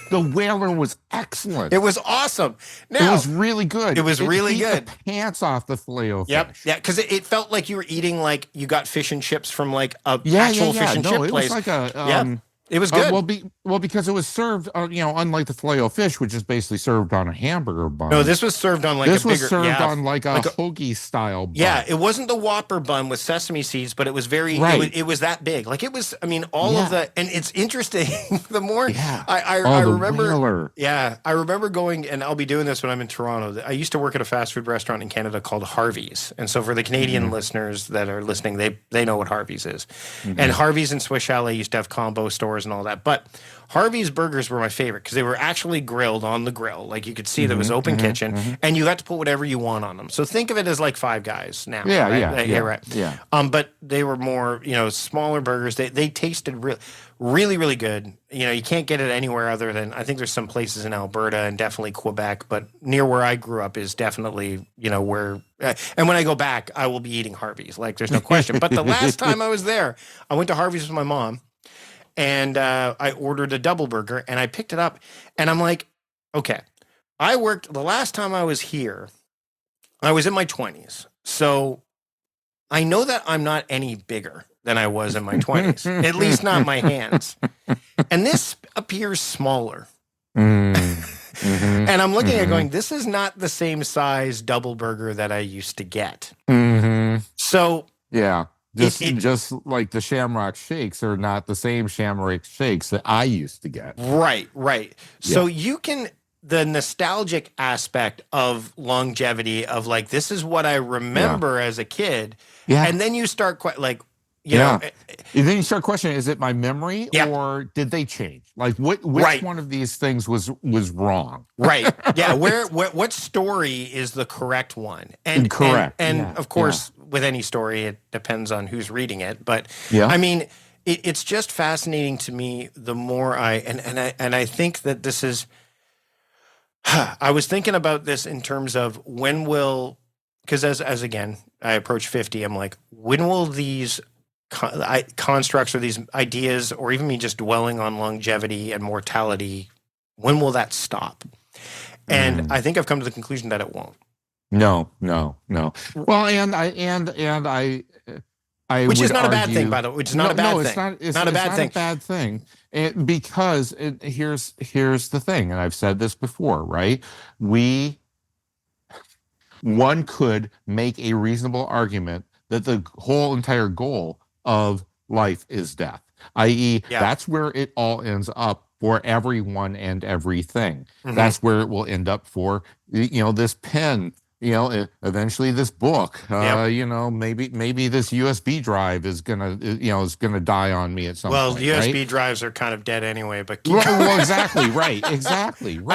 The Whaler was excellent. It was awesome. Now, it was really good. It was really good. The pants off the filet-o-fish. Yep. Yeah, because it felt like you were eating, like, you got fish and chips from, like, a actual fish and chip place. It was like a it was good. Well, because it was served, unlike the filet-o-fish, which is basically served on a hamburger bun. No, this was served on, like, a hoagie style bun. Yeah, it wasn't the Whopper bun with sesame seeds, but it was very. It was that big. Like, it was. I mean, all of the. And it's interesting. The more I remember. Whaler. Yeah, I remember going, and I'll be doing this when I'm in Toronto. I used to work at a fast food restaurant in Canada called Harvey's, and so for the Canadian listeners that are listening, they know what Harvey's is. And Harvey's and Swiss Chalet used to have combo stores and all that, but Harvey's burgers were my favorite because they were actually grilled on the grill. Like, you could see there was open kitchen, and you got to put whatever you want on them. So think of it as like Five Guys now. Yeah. But they were more, smaller burgers. They tasted really, really good. You can't get it anywhere other than, I think there's some places in Alberta and definitely Quebec, but near where I grew up is definitely, where, and when I go back, I will be eating Harvey's. Like, there's no question. But the last time I was there, I went to Harvey's with my mom. And I ordered a double burger, and I picked it up, and I'm like, okay, the last time I was here, I was in my 20s. So I know that I'm not any bigger than I was in my 20s, at least not my hands. And this appears smaller. And I'm looking at it going, this is not the same size double burger that I used to get. So yeah. Just like the Shamrock Shakes are not the same Shamrock Shakes that I used to get. Right. So you can, the nostalgic aspect of longevity of, like, this is what I remember as a kid. Yeah. And then you start know. And then you start questioning, is it my memory or did they change? Like, which one of these things was wrong? Right. Yeah. What story is the correct one? And correct. And of course, with any story, it depends on who's reading it. But I mean, it's just fascinating to me. The more I think that this is. I was thinking about this in terms of when will because as again, I approach 50, I'm like, when will these constructs or these ideas, or even me just dwelling on longevity and mortality, when will that stop? And I think I've come to the conclusion that it won't. No. Well, I which would is not argue, a bad thing, by the way. Which is not a bad thing. It's not a bad thing. A bad thing. Because here's the thing, and I've said this before, right? One could make a reasonable argument that the whole entire goal of life is death, i.e., that's where it all ends up for everyone and everything. That's where it will end up for, this pen, eventually this book, maybe this USB drive is gonna die on me at some point. Well, USB drives are kind of dead anyway, but well, exactly right. I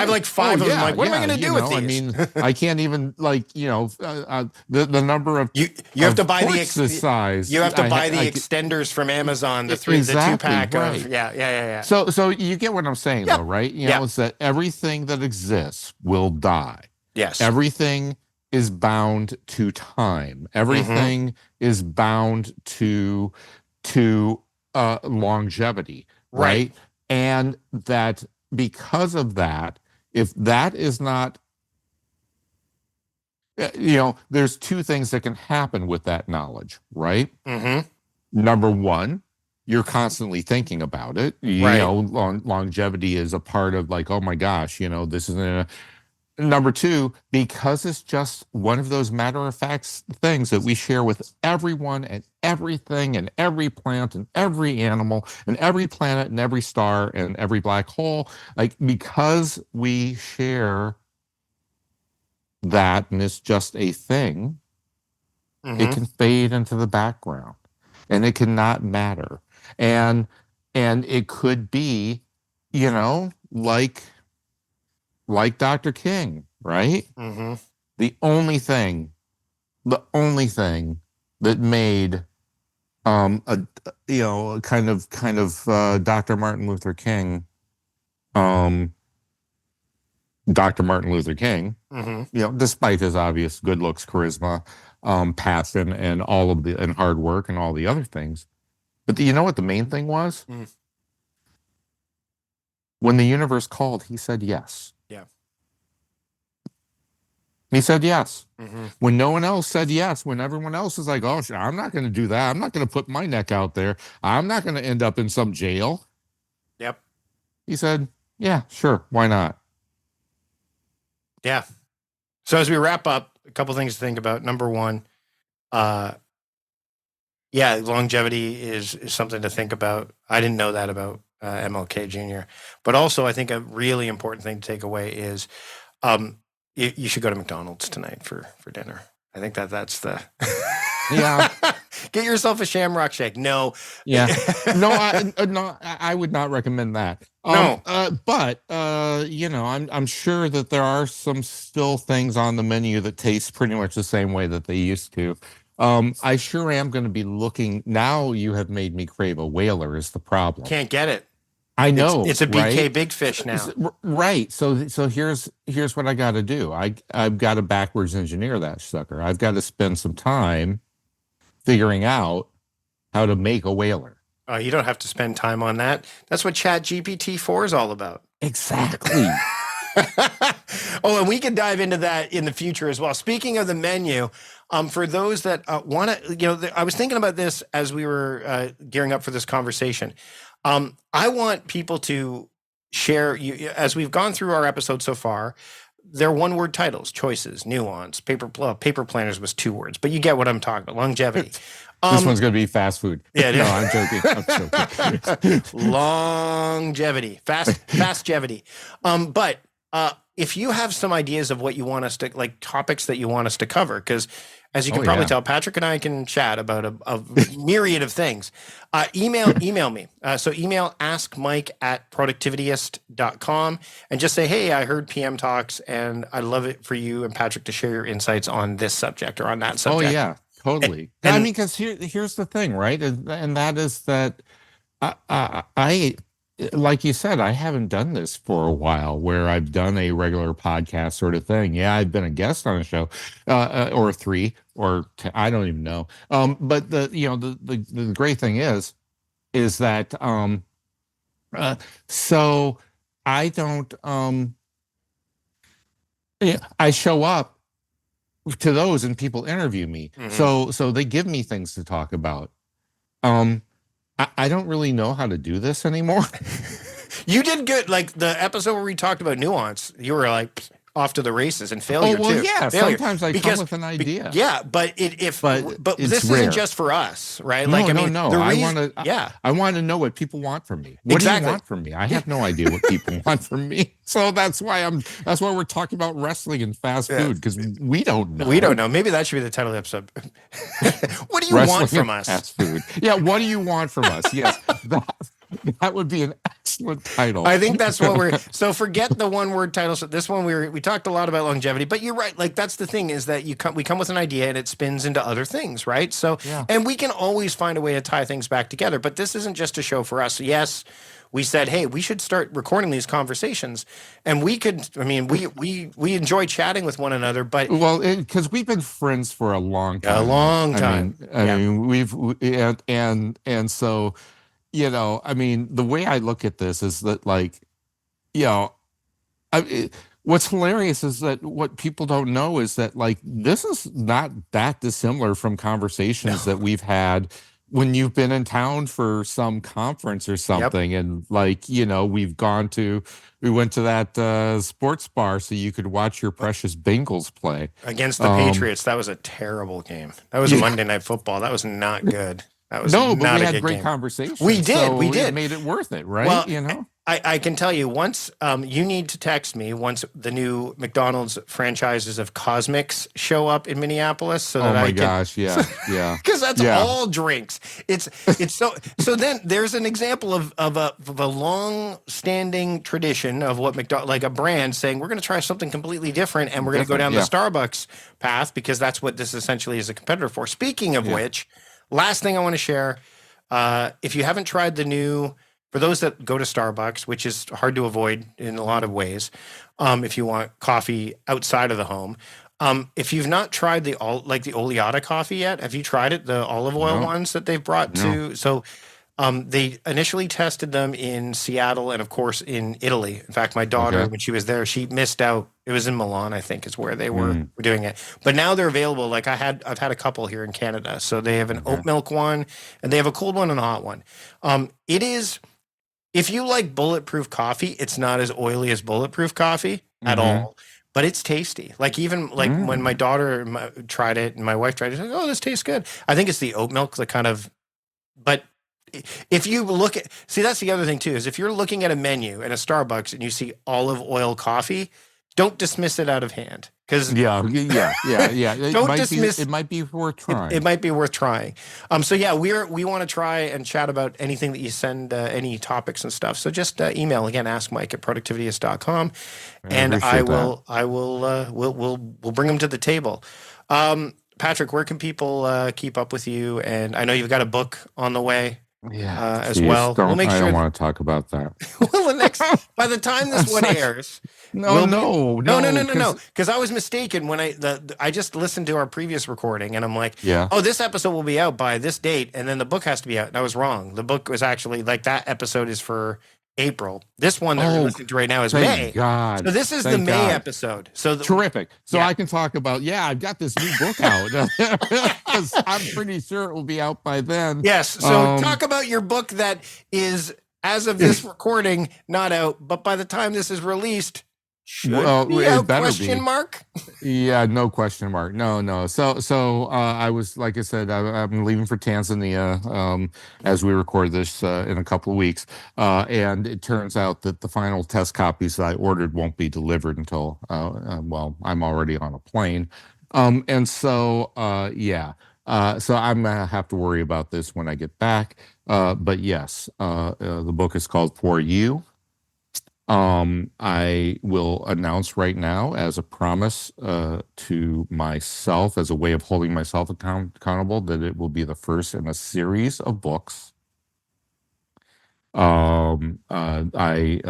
have like 5 of them. Like, what am I going to do with these? I mean, I can't even the number of you have to buy the size. You have to buy the extenders from Amazon, the 2-pack. Right. Yeah. So you get what I'm saying, though, right? It's that everything that exists will die. Yes. Everything is bound to time. Everything is bound to longevity, right? And that because of that, if that is not, there's 2 things that can happen with that knowledge, right? Number one, you're constantly thinking about it. Longevity is a part of, like, oh my gosh, this is Number 2, because it's just one of those matter-of-fact things that we share with everyone and everything and every plant and every animal and every planet and every star and every black hole, like, because we share that and it's just a thing, it can fade into the background and it cannot matter. And it could be, like Dr. King, right? The only thing that made kind of Dr. Martin Luther King, despite his obvious good looks, charisma, passion, and and hard work and all the other things. But you know what the main thing was? When the universe called, he said yes. He said yes. When no one else said yes, when everyone else is like, oh, I'm not going to do that. I'm not going to put my neck out there. I'm not going to end up in some jail. Yep. He said, yeah, sure. Why not? Yeah. So as we wrap up, a couple things to think about. Number one, longevity is something to think about. I didn't know that about MLK Jr. But also, I think a really important thing to take away is you should go to McDonald's tonight for dinner. I think that's the get yourself a Shamrock Shake. No. Yeah. No, I would not recommend that. But I'm sure that there are some still things on the menu that taste pretty much the same way that they used to. I sure am going to be looking. Now you have made me crave a whaler is the problem. Can't get it. I know it's a BK Big Fish now. Right. So here's what I got to do. I've got to backwards engineer that sucker. I've got to spend some time figuring out how to make a whaler. You don't have to spend time on that. That's what ChatGPT-4 is all about. Exactly. And we can dive into that in the future as well. Speaking of the menu, for those that want to, I was thinking about this as we were gearing up for this conversation. I want people to share, as we've gone through our episode so far, they're 1-word titles: choices, nuance, paper planners was 2 words, but you get what I'm talking about. Longevity. This one's going to be fast food. Yeah, no, I'm joking. Longevity, fastgevity. But if you have some ideas of what you want us to, like, topics that you want us to cover, because as you can probably tell, Patrick and I can chat about a myriad of things. Email me. So email askmike@productivityist.com and just say, hey, I heard PM Talks and I'd love it for you and Patrick to share your insights on this subject or on that subject. Oh, yeah, totally. I mean, because here's the thing, right? And that is that I like you said, I haven't done this for a while where I've done a regular podcast sort of thing. Yeah, I've been a guest on a show, or three, or I don't even know. But the great thing is that uh, so I don't yeah, I show up to those and people interview me. Mhm. So they give me things to talk about. Um, I don't really know how to do this anymore. You did good. Like the episode where we talked about nuance, you were like off to the races, and Oh, failure well, too. yeah, Failure sometimes I come because with an idea, yeah, but it if but but it's this isn't rare. just for us, right? Like No, I no, mean, no. the reason, yeah, I want to know what people want from me. What do you exactly. want from me? I have no idea what people want from me. So that's why we're talking about wrestling and fast Yeah. food, because we don't We don't know. know. Maybe that should be the title of the episode. What do you want Wrestling from and us? fast food. Yeah, what do you want from us? Yes, that would be an excellent title. I think that's what we're. So forget the one word titles. This one we talked a lot about longevity, but you're right. Like that's the thing is that we come with an idea and it spins into other things, right? So Yeah. and we can always find a way to tie things back together. But this isn't just a show for us. Yes, we said, hey, we should start recording these conversations, and we could. I mean, we enjoy chatting with one another, but Well, because we've been friends for a long a time, Mike. long time. I Yeah. mean, and so, I mean, the way I look at this is that, like, you know, what's hilarious is that what people don't know is that, like, this is not that dissimilar from conversations No. that we've had when you've been in town for some conference or Yep. something, and, like, we went to that sports bar so you could watch your precious Bengals play. Against the Patriots, that was a terrible game. That was a Yeah. Monday Night Football. That was not good. That was No, but not we a had good great game. conversations. We did. So We it did. made it worth it, right? Well, You know? I can tell you once you need to text me once the new McDonald's franchises of Cosmics show up in Minneapolis so that Oh my I can gosh, yeah, yeah. because that's Yeah. all drinks. It's so then there's an example of a long standing tradition of what McDonald like a brand saying we're going to try something completely different and we're going to go down Different, the Starbucks path because that's what this essentially is a competitor for. Speaking of Yeah. which, last thing I want to share, if you haven't tried the new. For those that go to Starbucks, which is hard to avoid in a lot of ways, if you want coffee outside of the home, if you've not tried the Oleata coffee yet, have you tried it? The olive oil No. ones that they've brought No. to so they initially tested them in Seattle and of course in Italy. In fact, my daughter Okay. when she was there, she missed out. It was in Milan, I think, is where they were Mm. doing it. But now they're available. Like I've had a couple here in Canada. So they have an Okay. oat milk one and they have a cold one and a hot one. It is. If you like bulletproof coffee, it's not as oily as bulletproof coffee at Mhm. all, but it's tasty. Like even like when my daughter tried it and my wife tried it, she's like, "Oh, this tastes good." I think it's the oat milk that kind of. But if you look at, see, that's the other thing too is if you're looking at a menu at a Starbucks and you see olive oil coffee, don't dismiss it out of hand because Yeah. It Don't might dismiss- be. It might be worth trying. it might be worth trying. So yeah, we want to try and chat about anything that you send, any topics and stuff. So just email again, askmike@productivityist.com, and appreciate we'll bring them to the table. Patrick, where can people keep up with you? And I know you've got a book on the way. Yeah. as Geez, well. We'll make I sure- don't want to talk about that. Well, by the time this one airs, No, no. no. Because I was mistaken when I just listened to our previous recording and I'm like, Yeah. oh, this episode will be out by this date, and then the book has to be out. And I was wrong. The book was actually like that episode is for April. This one that we're listening to right now is May. Thank God. So this is the Thank May God. episode. So Terrific. So Yeah. I can talk about, I've got this new book out. 'Cause I'm pretty sure it will be out by then. yes. So talk about your book that is, as of this recording, not out, but by the time this is released, should be it out, better question be. mark? Yeah, no question mark. No. So I was, like I said, I'm leaving for Tanzania as we record this in a couple of weeks, and it turns out that the final test copies that I ordered won't be delivered until I'm already on a plane, and so so I'm gonna have to worry about this when I get back. But yes, the book is called For You. I will announce right now as a promise to myself, as a way of holding myself accountable, that it will be the first in a series of books I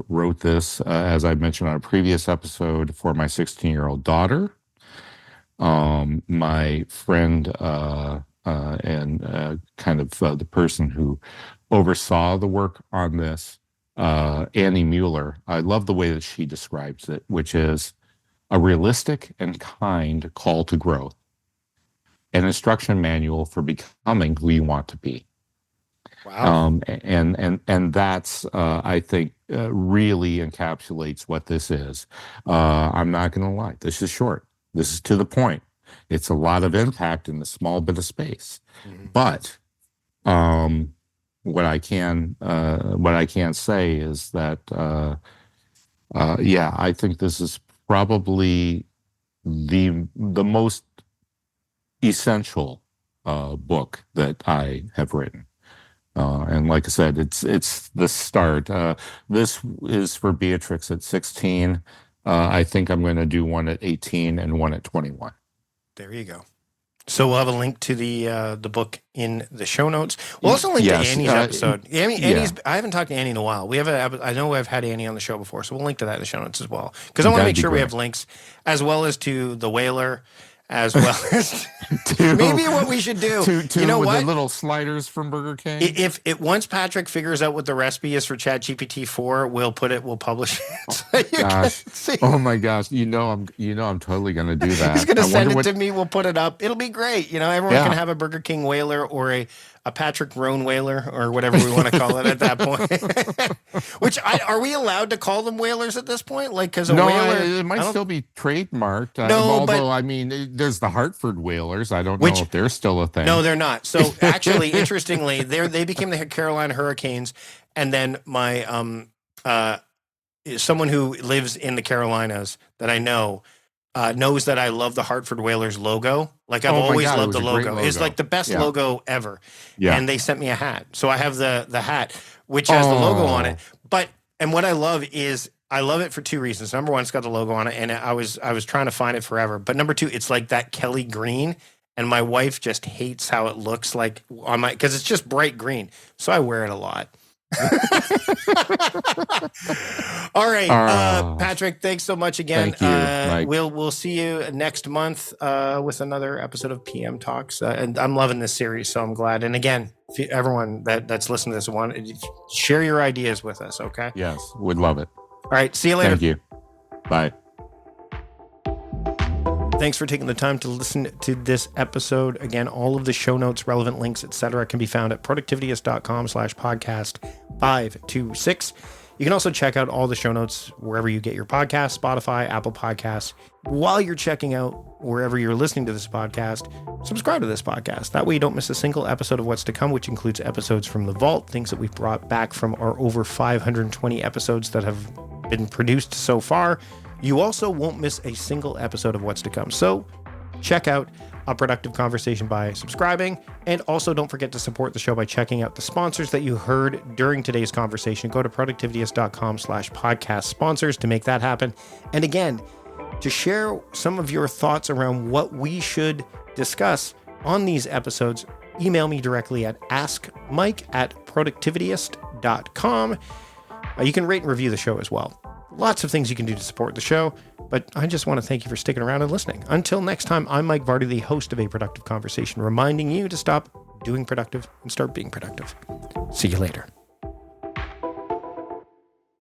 wrote this, as I mentioned on a previous episode, for my 16-year-old daughter. My friend and kind of the person who oversaw the work on this, Annie Mueller, I love the way that she describes it, which is a realistic and kind call to growth, an instruction manual for becoming who you want to be. Wow. And that's I think really encapsulates what this is. I'm not going to lie. This is short. This is to the point. It's a lot of impact in a small bit of space. But what I can say is that yeah, I think this is probably the most essential book that I have written. And like I said, it's the start. This is for Beatrix at 16. I think I'm going to do one at 18 and one at 21. There you go. So we'll have a link to the book in the show notes. We'll also link to Annie's episode. Annie's. I haven't talked to Annie in a while. I know I've had Annie on the show before, so we'll link to that in the show notes as well. Because I want to make sure we have links, as well as to the Whaler, as well as maybe what we should do. You know what? The little sliders from Burger King. If once Patrick figures out what the recipe is for ChatGPT 4, we'll publish it. So gosh. Oh my gosh. I'm totally gonna do that. He's gonna send it to me, we'll put it up. It'll be great. Everyone can have a Burger King Whaler or a Patrick Rhone Whaler or whatever we want to call it at that point. Which are we allowed to call them whalers at this point? Like, because whaler, it might still be trademarked. Although I mean, there's the Hartford Whalers. I don't know if they're still a thing. No, they're not. So actually, interestingly, they became the Carolina Hurricanes, and then my someone who lives in the Carolinas that I know knows that I love the Hartford Whalers logo. Like I've always loved the logo. It's like the best logo ever. Yeah. And they sent me a hat. So I have the hat, which has the logo on it. And what I love is I love it for two reasons. Number one, it's got the logo on it, and I was trying to find it forever. But number two, it's like that Kelly green, and my wife just hates how it looks like on my, because it's just bright green. So I wear it a lot. All right, Patrick, thanks so much again. Thank you, Mike. We'll see you next month with another episode of PM Talks, and I'm loving this series, so I'm glad. And again, everyone that's listening to this share your ideas with us. Okay? Yes, would love it. All right, see you later. Thank you. Bye. Thanks for taking the time to listen to this episode. Again, all of the show notes, relevant links, etc., can be found at productivityist.com/podcast526. You can also check out all the show notes wherever you get your podcasts, Spotify, Apple Podcasts. While you're checking out wherever you're listening to this podcast, subscribe to this podcast. That way you don't miss a single episode of What's to Come, which includes episodes from the vault, things that we've brought back from our over 520 episodes that have been produced so far. You also won't miss a single episode of What's to Come. So check out A Productive Conversation by subscribing. And also don't forget to support the show by checking out the sponsors that you heard during today's conversation. Go to productivityist.com/podcast sponsors to make that happen. And again, to share some of your thoughts around what we should discuss on these episodes, email me directly at askmike@productivityist.com. You can rate and review the show as well. Lots of things you can do to support the show, but I just want to thank you for sticking around and listening. Until next time, I'm Mike Vardy, the host of A Productive Conversation, reminding you to stop doing productive and start being productive. See you later.